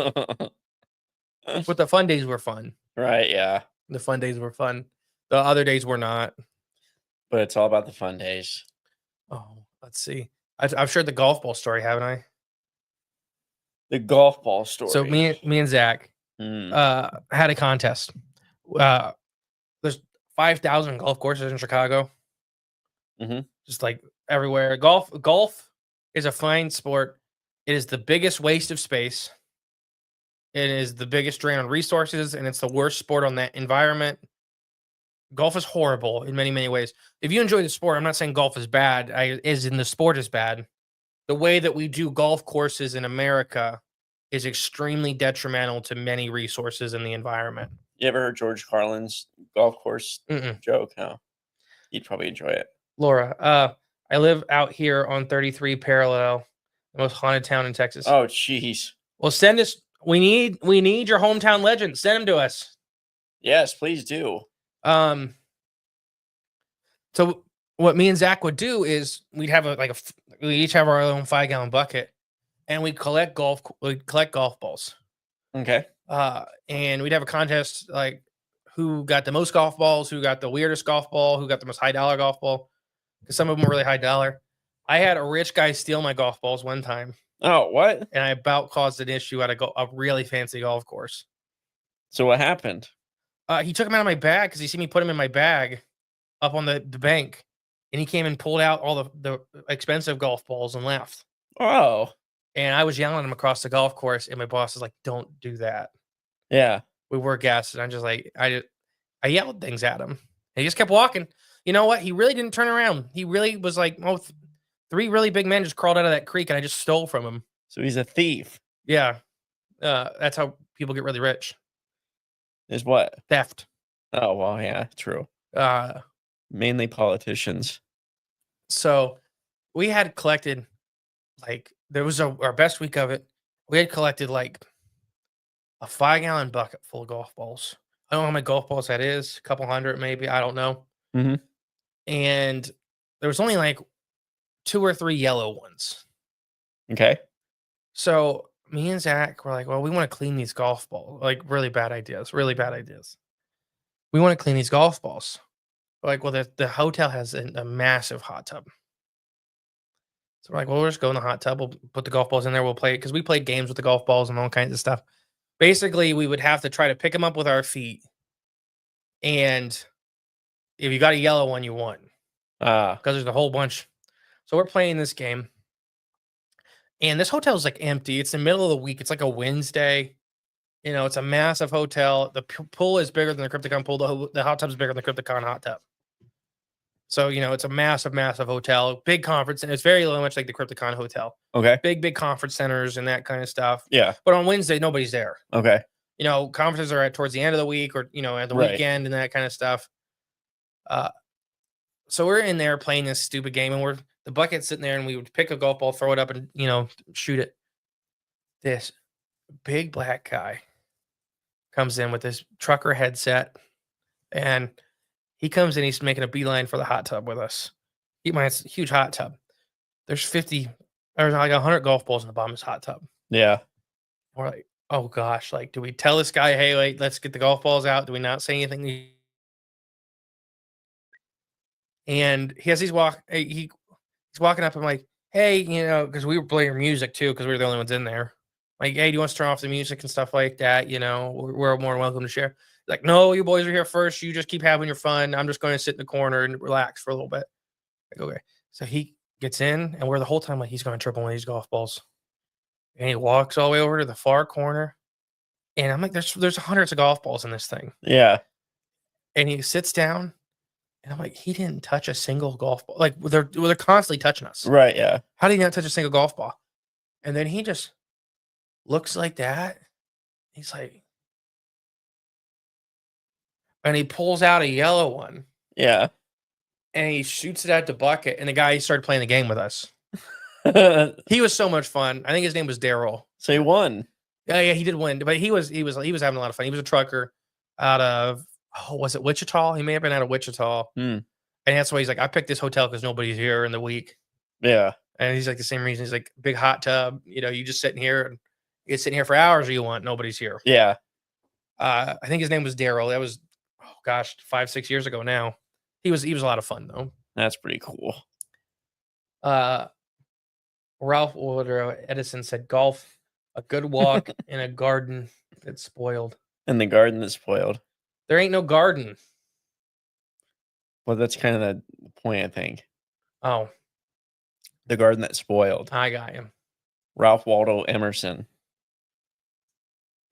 But the fun days were fun. Right? Yeah. The fun days were fun. The other days were not. But it's all about the fun days. Oh, let's see. I've shared the golf ball story, haven't I? The golf ball story. So me and Zach had a contest. There's 5,000 golf courses in Chicago. Just like everywhere. Golf is a fine sport. It is the biggest waste of space. It is the biggest drain on resources, and it's the worst sport on that environment. Golf is horrible in many, many ways. If you enjoy the sport, I'm not saying golf is bad. The sport is bad. The way that we do golf courses in America is extremely detrimental to many resources in the environment. You ever heard George Carlin's golf course joke? No. You'd probably enjoy it. Laura, I live out here on 33 Parallel, the most haunted town in Texas. Oh, jeez. Well, send us. We need your hometown legend. Send them to us. Yes, please do. So what me and Zach would do is we'd have we each have our own 5-gallon bucket, and we'd collect golf balls. Okay. And we'd have a contest like who got the most golf balls, who got the weirdest golf ball, who got the most $high golf ball. Because some of them were really high dollar. I had a rich guy steal my golf balls one time. Oh, what? And I about caused an issue at a really fancy golf course. So what happened? He took them out of my bag because he seen me put them in my bag up on the bank. And he came and pulled out all the expensive golf balls and left. Oh. And I was yelling at him across the golf course. And my boss is like, don't do that. Yeah. We were guests. And I'm just like, I yelled things at him. And he just kept walking. You know what? He really didn't turn around. He really was like, oh, 3 really big men just crawled out of that creek and I just stole from him. So he's a thief. Yeah. That's how people get really rich. Is what? Theft. Oh, well, yeah, true. Mainly politicians. So we had collected, there was our best week of it. We had collected a 5-gallon bucket full of golf balls. I don't know how many golf balls that is. A couple hundred, maybe. I don't know. And there was only 2 or 3 yellow ones. Okay. So me and Zach were like, well, we want to clean these golf balls. Really bad ideas. We want to clean these golf balls. Well, the hotel has a massive hot tub. So we're like, well, we'll just go in the hot tub. We'll put the golf balls in there. We'll play because we played games with the golf balls and all kinds of stuff. Basically, we would have to try to pick them up with our feet. And if you got a yellow one, you won. Because there's a whole bunch. So we're playing this game. And this hotel is empty. It's the middle of the week. It's a Wednesday. It's a massive hotel. The pool is bigger than the Crypticon pool. The hot tub is bigger than the Crypticon hot tub. So, it's a massive, massive hotel. Big conference. And it's very much like the Crypticon hotel. Okay. Big conference centers and that kind of stuff. Yeah. But on Wednesday, nobody's there. Okay. Conferences are towards the end of the week or, at the weekend and that kind of stuff. So we're in there playing this stupid game and the bucket's sitting there and we would pick a golf ball, throw it up and, shoot it. This big black guy comes in with this trucker headset and he comes in, he's making a beeline for the hot tub with us. It's a huge hot tub. There's 100 golf balls in the bottom of this hot tub. Yeah. We're like, oh gosh, do we tell this guy, hey, wait, let's get the golf balls out? Do we not say anything? And he's walking up. I'm like, hey, because we were playing music too, because we were the only ones in there. Like, hey, do you want to turn off the music and stuff like that? We're more than welcome to share. Like, no, you boys are here first. You just keep having your fun. I'm just going to sit in the corner and relax for a little bit. Like, okay. So he gets in, and we're the whole time he's going to trip on one of these golf balls. And he walks all the way over to the far corner. And I'm like, there's hundreds of golf balls in this thing. Yeah. And he sits down. And I'm like, he didn't touch a single golf ball. They're constantly touching us. Right, yeah. How did he not touch a single golf ball? And then he just looks like that. He's like, and he pulls out a yellow one. Yeah. And he shoots it at the bucket. And the guy started playing the game with us. He was so much fun. I think his name was Daryl. So he won. Yeah, he did win, but he was having a lot of fun. He was a trucker out of was it Wichita? He may have been out of Wichita, Hmm. and that's why he's like, I picked this hotel because nobody's here in the week. Yeah. And he's like the same reason. He's like big hot tub. You know, you just sitting here and you sitting here for hours. Or you want nobody's here. Yeah. I think his name was Daryl. That was 5-6 years ago now. He was a lot of fun though. That's pretty cool. Ralph Woodrow Edison said, "Golf, a good walk in a garden that's spoiled." And the garden that's spoiled. There ain't no garden. Well, that's kind of the point, I think. Oh, The garden that's spoiled. I got him. Ralph Waldo Emerson,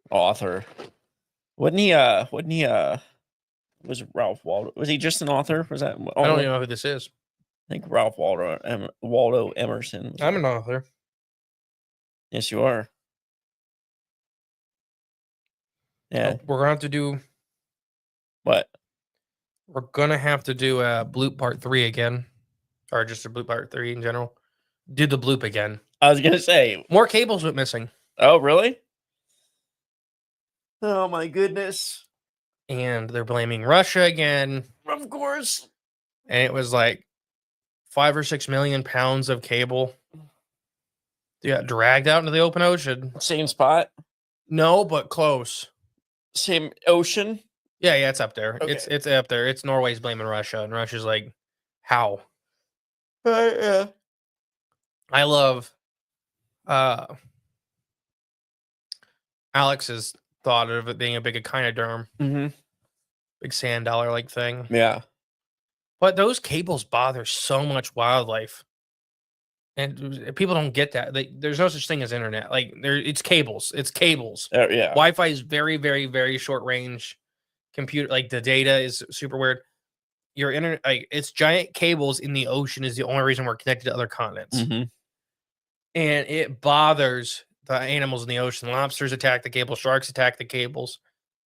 author. Was Ralph Waldo? Was he just an author? Was that? I don't even know who this is. I think Ralph Waldo Emerson. I'm an author. Yes, you are. Yeah. Oh, we're gonna have to do. What? We're gonna have to do a bloop part 3 again, or just a bloop part 3 in general. Do the bloop again. I was gonna say More cables went missing. Oh, really? Oh my goodness! And they're blaming Russia again. Of course. And it was like 5 or 6 million pounds of cable. They got dragged out into the open ocean. Same spot. No, but close. Same ocean. Yeah, it's up there. Okay. It's up there. It's Norway's blaming Russia, and Russia's like, how? Yeah. I love Alex's thought of it being a big echinoderm, Mm-hmm. big sand dollar like thing. Yeah. But those cables bother so much wildlife. And people don't get that. There's no such thing as internet. Like it's cables. It's cables. Yeah. Wi-Fi is very, very, very short range. Computer, like the data is super weird. Your internet, like it's giant cables in the ocean is the only reason we're connected to other continents. Mm-hmm. And it bothers the animals in the ocean. Lobsters attack the cables. Sharks attack the cables.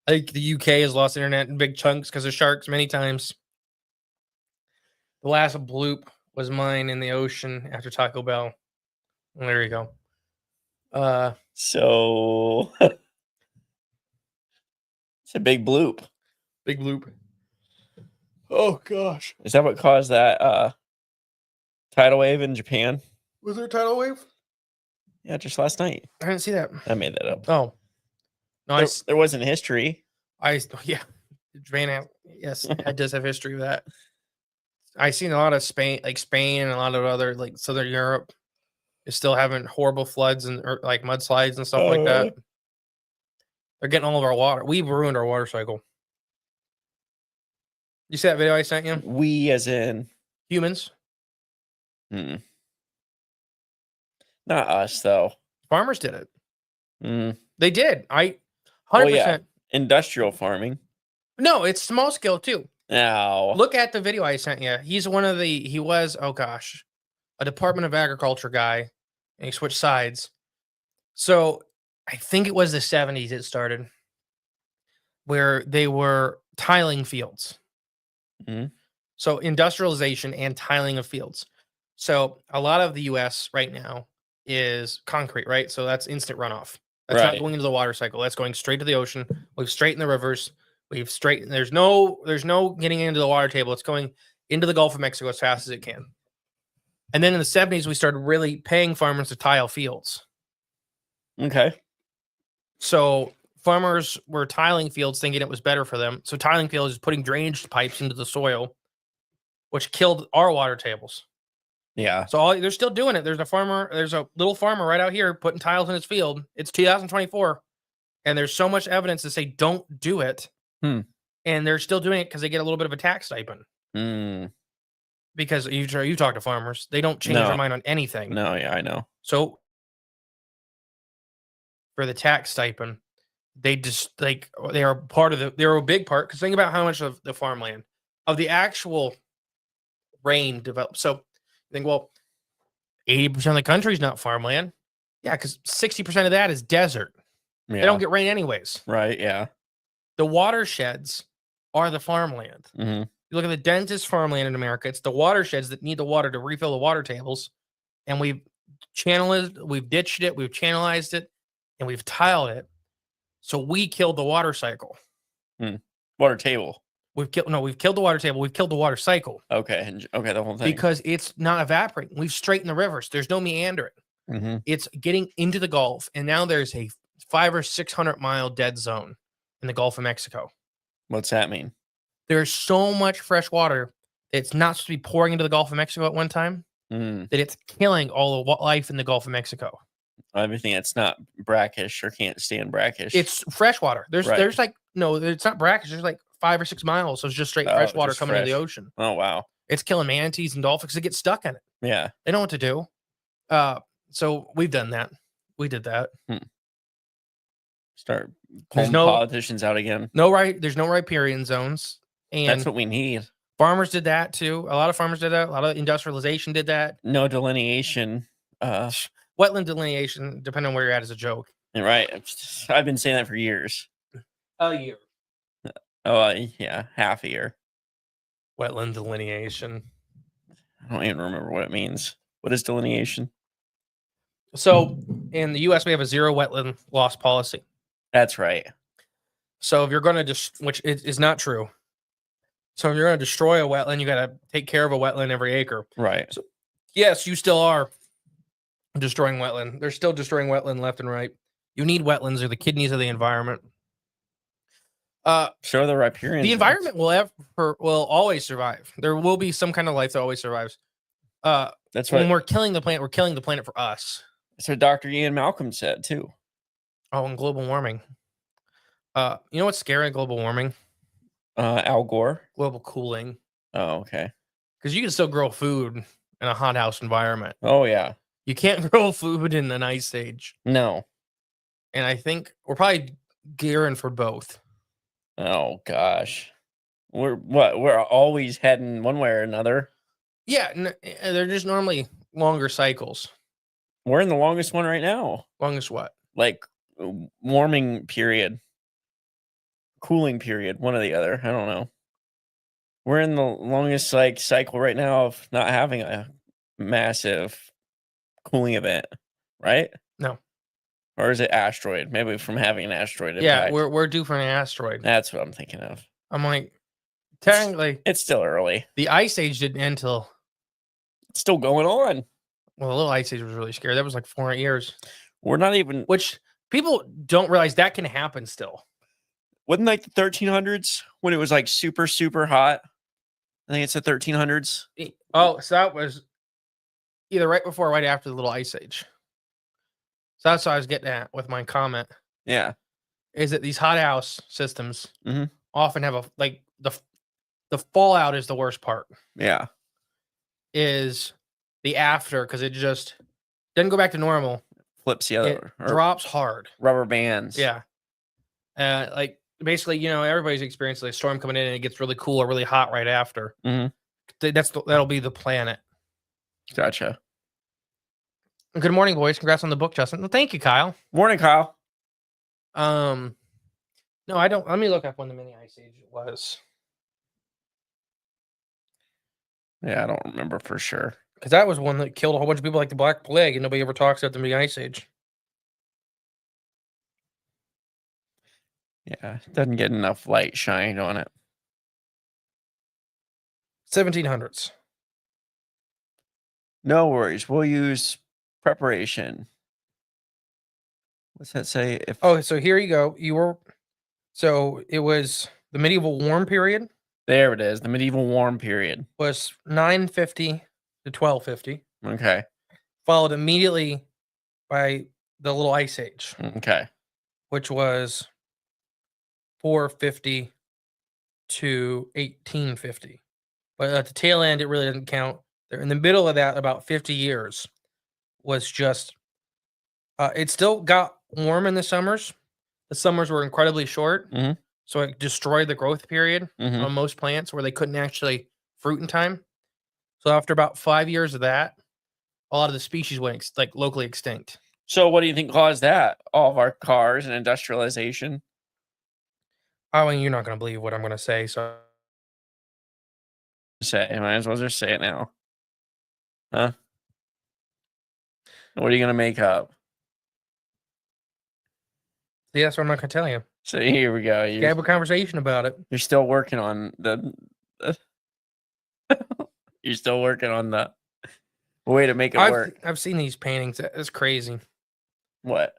I think the UK has lost internet in big chunks because of sharks many times. The last bloop was mine in the ocean after Taco Bell. And there you go. So it's a big bloop. Big bloop. Oh gosh. Is that what caused that tidal wave in Japan? Was there a tidal wave? Yeah, just last night. I didn't see that. I made that up. Oh. No, There wasn't history. yeah. Japan does have history of that. I seen a lot of Spain and a lot of other like Southern Europe is still having horrible floods and like mudslides and stuff like that. They're getting all of our water. We've ruined our water cycle. You see that video I sent you? We as in Humans. not us though. Farmers did it. Mm. They did. 100%. Oh, yeah. Industrial farming. No, it's small scale too. No. Look at the video I sent you. He was, a Department of Agriculture guy, and he switched sides. So I think it was the 70s it started, where they were tiling fields. Mhm. So industrialization and tiling of fields. So a lot of the U.S. right now is concrete, right? So that's instant runoff. That's not Right. going into the water cycle. That's going straight to the ocean. We've straightened the rivers. There's no getting into the water table. It's going into the Gulf of Mexico as fast as it can. And then in the 70s, we started really paying farmers to tile fields. Okay. So farmers were tiling fields thinking it was better for them. So tiling fields is putting drainage pipes into the soil, which killed our water tables. Yeah. So they're still doing it. There's a little farmer right out here putting tiles in his field. It's 2024. And there's so much evidence to say don't do it. Hmm. And they're still doing it because they get a little bit of a tax stipend. Mm. Because you talk to farmers, they don't change No. their mind on anything. No, yeah, I know. So for the tax stipend, they just they are they're a big part. Because think about how much of the farmland of the actual rain develops. So think, well, 80% of the country is not farmland. Yeah, because 60% of that is desert. Yeah. They don't get rain anyways. Right. Yeah. The watersheds are the farmland. Mm-hmm. You look at the densest farmland in America, it's the watersheds that need the water to refill the water tables. And we've channeled it, we've ditched it, we've channelized it. and we've tiled it. So we killed the water cycle. Water table. We've killed the water table. We've killed the water cycle. Okay. Okay, the whole thing. Because it's not evaporating. We've straightened the rivers. There's no meandering. It's getting into the Gulf, and now there's a 500 or 600 mile dead zone in the Gulf of Mexico. What's that mean? There's so much fresh water that's not supposed to be pouring into the Gulf of Mexico at one time that it's killing all the life in the Gulf of Mexico. Everything that's not brackish or can't stand brackish. It's fresh water. There's like no, it's not brackish. There's like 5 or 6 miles, so it's just straight fresh water coming into the ocean. Oh wow! It's killing manatees and dolphins. They get stuck in it. Yeah, they know what to do. So we've done that. We did that. Start pulling politicians out again. There's no riparian zones, and that's what we need. Farmers did that too. A lot of farmers did that. A lot of industrialization did that. No delineation. Wetland delineation, depending on where you're at, is a joke. Right. I've been saying that for years. A year. Oh, yeah. Half a year. Wetland delineation. I don't even remember what it means. What is delineation? So in the U.S., we have a zero wetland loss policy. That's right. So if you're going to which is not true. So if you're going to destroy a wetland, you got to take care of a wetland every acre. Right. So yes, you still are destroying wetland. They're still destroying wetland left and right. You need wetlands. They're the kidneys of the environment. So the riparian. The environment will always survive. There will be some kind of life that always survives. That's when we're killing the planet. We're killing the planet for us. So Dr. Ian Malcolm said too. Oh, and global warming. You know what's scary? Global warming. Al Gore. Global cooling. Oh, okay. Because you can still grow food in a hothouse environment. Oh yeah. You can't grow food in an ice age. No. And I think we're probably gearing for both. Oh gosh. We're always heading one way or another. Yeah, they're just normally longer cycles. We're in the longest one right now. Longest what? Like warming period. Cooling period, one or the other. I don't know. We're in the longest cycle right now of not having a massive cooling event, right? No. Or is it asteroid? Maybe from having an asteroid impact. Yeah, we're due for an asteroid. That's what I'm thinking of. I'm like, technically, it's still early. The ice age didn't end till it's still going on. Well, the little ice age was really scary. That was like 400 years. We're not even, which people don't realize that can happen still. Wasn't like the 1300s when it was like super, super hot? I think it's the 1300s. Oh, so that was either right before or right after the little ice age. So that's what I was getting at with my comment. Yeah. Is that these hothouse systems often have the fallout is the worst part. Yeah. Is the after, because it just doesn't go back to normal. Flips the other. It drops hard. Rubber bands. Yeah. Like basically, everybody's experienced a storm coming in and it gets really cool or really hot right after. That'll be the planet. Gotcha. Good morning, boys. Congrats on the book, Justin. Well, thank you, Kyle. Morning, Kyle. No, I don't. Let me look up when the mini ice age was. Yeah, I don't remember for sure. Because that was one that killed a whole bunch of people like the Black Plague, and nobody ever talks about the mini ice age. Yeah, it doesn't get enough light shine on it. 1700s. No worries. We'll use preparation. What's that say? So here you go. So it was the medieval warm period. There it is. The medieval warm period was 950 to 1250. Okay. Followed immediately by the little ice age. Okay. Which was 450 to 1850. But at the tail end, it really doesn't count. In the middle of that, about 50 years was just, it still got warm in the summers. The summers were incredibly short. So it destroyed the growth period on most plants where they couldn't actually fruit in time. So after about 5 years of that, a lot of the species went locally extinct. So what do you think caused that? All of our cars and industrialization? I mean, you're not going to believe what I'm going to say. So might as well just say it now. Huh? What are you going to make up? Yeah, that's what I'm not gonna tell you. So here we go. You have a conversation about it. You're still working on the you're still working on the way to make it work. I've seen these paintings. It's crazy. What?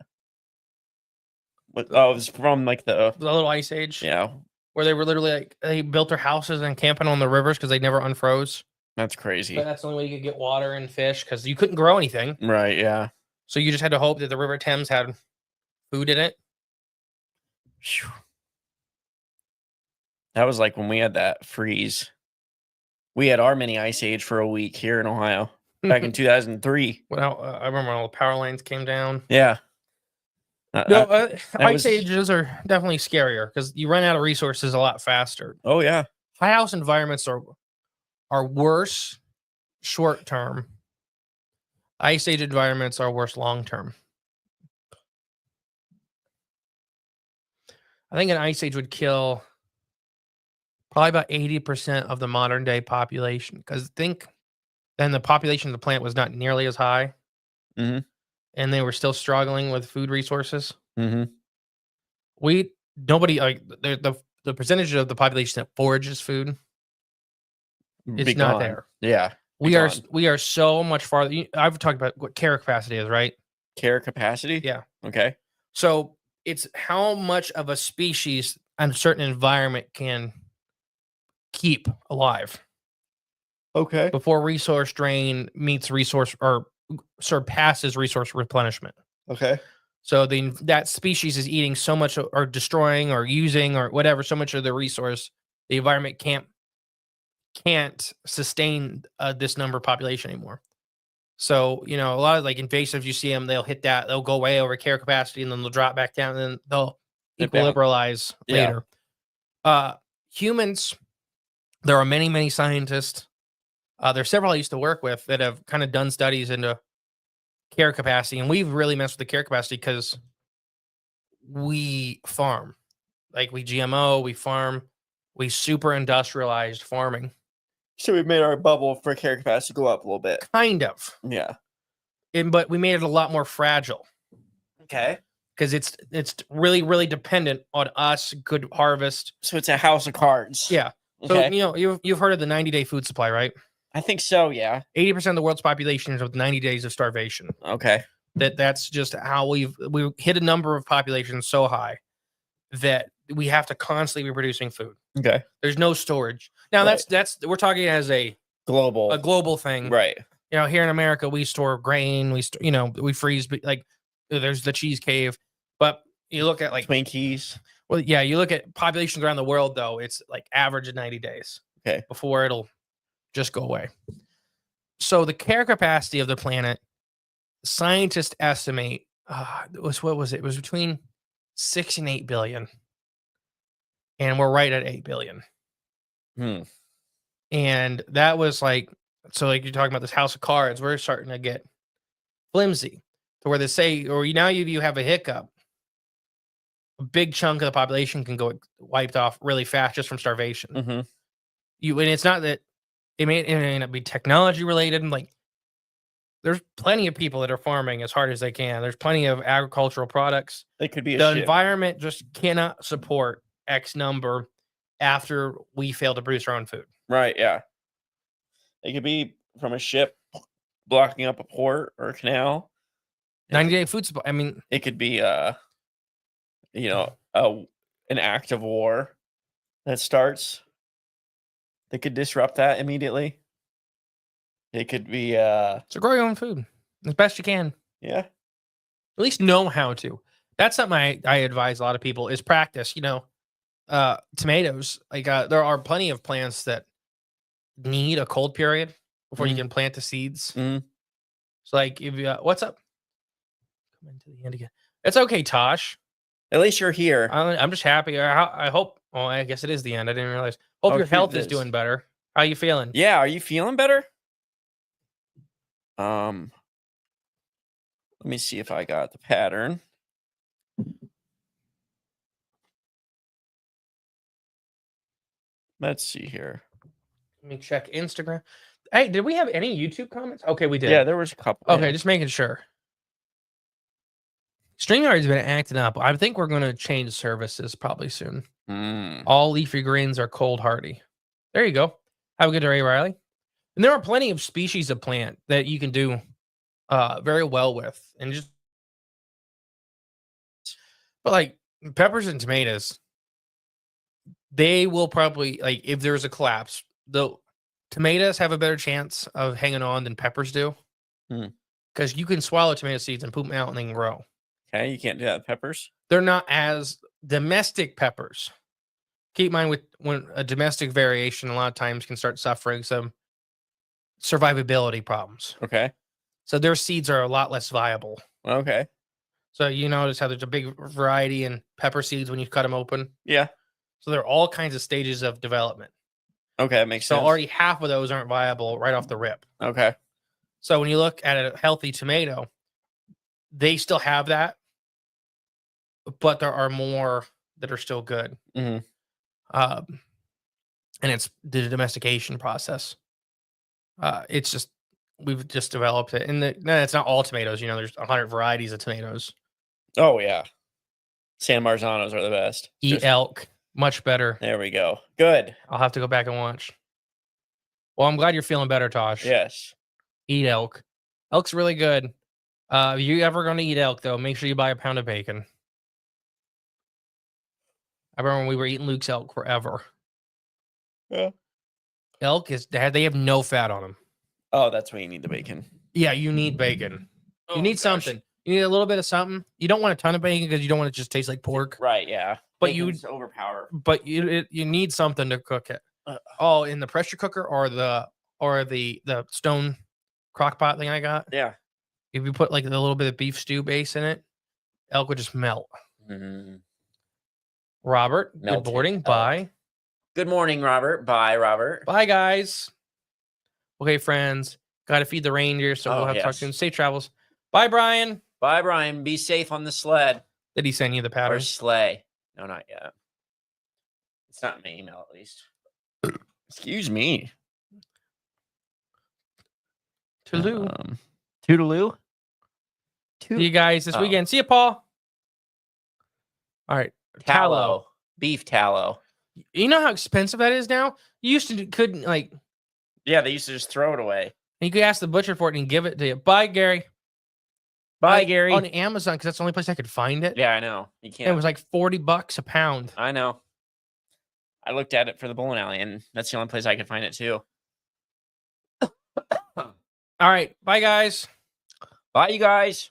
Oh, it's from like the little ice age. Yeah. Where they were literally like they built their houses and camping on the rivers because they never unfroze. That's crazy. But that's the only way you could get water and fish because you couldn't grow anything. Right, yeah. So you just had to hope that the River Thames had food in it. Whew. That was like when we had that freeze. We had our mini ice age for a week here in Ohio back in 2003. Well, I remember when all the power lines came down. Yeah. Ice ages are definitely scarier because you run out of resources a lot faster. Oh yeah. High house environments are worse short term. Ice age environments are worse long term. I think an ice age would kill probably about 80% of the modern day population because then the population of the planet was not nearly as high. Mm-hmm. And they were still struggling with food resources. Mm-hmm. Nobody like the percentage of the population that forages food is not there. Yeah. We are so much farther. I've talked about what carrier capacity is, right? Carrier capacity? Yeah. Okay. So it's how much of a species a certain environment can keep alive. Okay. Before resource drain meets resource or surpasses resource replenishment. Okay. So that species is eating so much or destroying or using or whatever, so much of the resource, the environment can't sustain this number of population anymore. So, a lot of like invasives, you see them, they'll go way over carrier capacity and then they'll drop back down and then they'll equilibralize later. Humans, there are many, many scientists. There's several I used to work with that have kind of done studies into carrier capacity, and we've really messed with the carrier capacity because we farm, like we GMO, we farm, we super industrialized farming. So we made our bubble for carrier capacity go up a little bit. Kind of. Yeah. But we made it a lot more fragile. Okay. Because it's really, really dependent on us, good harvest. So it's a house of cards. Yeah. Okay. So, you've heard of the 90-day food supply, right? I think so, yeah. 80% of the world's population is with 90 days of starvation. Okay. That's just how we hit a number of populations so high that we have to constantly be producing food. Okay. There's no storage. Now that's we're talking as a global thing. Right. Here in America we store grain, we freeze, like there's the cheese cave. But you look at like Twinkies. Well, yeah, you look at populations around the world though, it's like average of 90 days. Okay. Before it'll just go away. So the carrier capacity of the planet, scientists estimate what was it? It was between 6 and 8 billion. And we're right at 8 billion. And that was like you're talking about this house of cards, we're starting to get flimsy to where they say, or now you have a hiccup, a big chunk of the population can go wiped off really fast just from starvation. Mm-hmm. And it's not that it may not be technology related. Like there's plenty of people that are farming as hard as they can. There's plenty of agricultural products. It could be the environment just cannot support X number after we fail to produce our own food. Right. Yeah. It could be from a ship blocking up a port or a canal. 90-day food supply. I mean, it could be an act of war that starts. They could disrupt that immediately. It could be so grow your own food as best you can. Yeah. At least know how to. That's something I advise a lot of people is practice. Tomatoes. Like there are plenty of plants that need a cold period before you can plant the seeds. Mm. So like if you what's up? Come into the end again. It's okay, Tosh. At least you're here. I'm just happy. I hope. Oh, I guess it is the end. I didn't realize. Hope your health is doing better. How you feeling? Yeah, are you feeling better? Let me see if I got the pattern. Let's see here. Let me check Instagram. Hey, did we have any YouTube comments? Okay, we did. Yeah, there was a couple. Okay, just making sure. StreamYard's been acting up. I think we're going to change services probably soon. Mm. All leafy greens are cold hardy. There you go. Have a good day, Riley. And there are plenty of species of plant that you can do very well with, and just but like peppers and tomatoes, they will probably like if there's a collapse, the tomatoes have a better chance of hanging on than peppers do, because you can swallow tomato seeds and poop them out and they can grow. Okay, you can't do that with peppers. They're not as domestic peppers. Keep in mind with when a domestic variation, a lot of times can start suffering some survivability problems. Okay. So their seeds are a lot less viable. Okay. So you notice how there's a big variety in pepper seeds when you cut them open. Yeah. So there are all kinds of stages of development. Okay, that makes So sense. already half of those aren't viable right off the rip. Okay. So when you look at a healthy tomato, they still have that, but there are more that are still good. Mhm. And it's the domestication process. It's just we've just developed it, and it's not all tomatoes. You know, there's 100 varieties of tomatoes. Oh yeah. San Marzanos are the best. Eat elk, much better. There we go. Good. I'll have to go back and watch. Well, I'm glad you're feeling better, Tosh. Yes. Eat elk. Elk's really good. If you ever going to eat elk, though, make sure you buy a pound of bacon. I remember when we were eating Luke's elk forever. Yeah. Elk they have no fat on them. Oh, that's why you need the bacon. Yeah, you need bacon. Oh, you need gosh. something. You need a little bit of something. You don't want a ton of bacon because you don't want it to just taste like pork. Right, yeah. But Bacon's overpower. But you need something to cook it. Oh, in the pressure cooker or the stone crock pot thing I got. Yeah. If you put like a little bit of beef stew base in it, elk would just melt. Mm-hmm. Robert, Melted good morning. elk. Bye. Good morning, Robert. Bye, Robert. Bye, guys. Okay, friends. Got to feed the reindeer, so we'll have to talk soon. Safe travels. Bye, Brian. Bye, Brian. Be safe on the sled. Did he send you the pattern? Or sleigh. No, not yet. It's not in my email, at least. Excuse me. Toodaloo. Toodaloo. See you guys this weekend. See you, Paul. All right. Tallow. Beef tallow. You know how expensive that is now? You used to couldn't like. Yeah, they used to just throw it away. You could ask the butcher for it and give it to you. Bye, Gary. Bye, Gary. On Amazon, because that's the only place I could find it. Yeah, I know. You can't. It was like $40 a pound. I know. I looked at it for the bowling alley, and that's the only place I could find it too. All right. Bye, guys. Bye, you guys.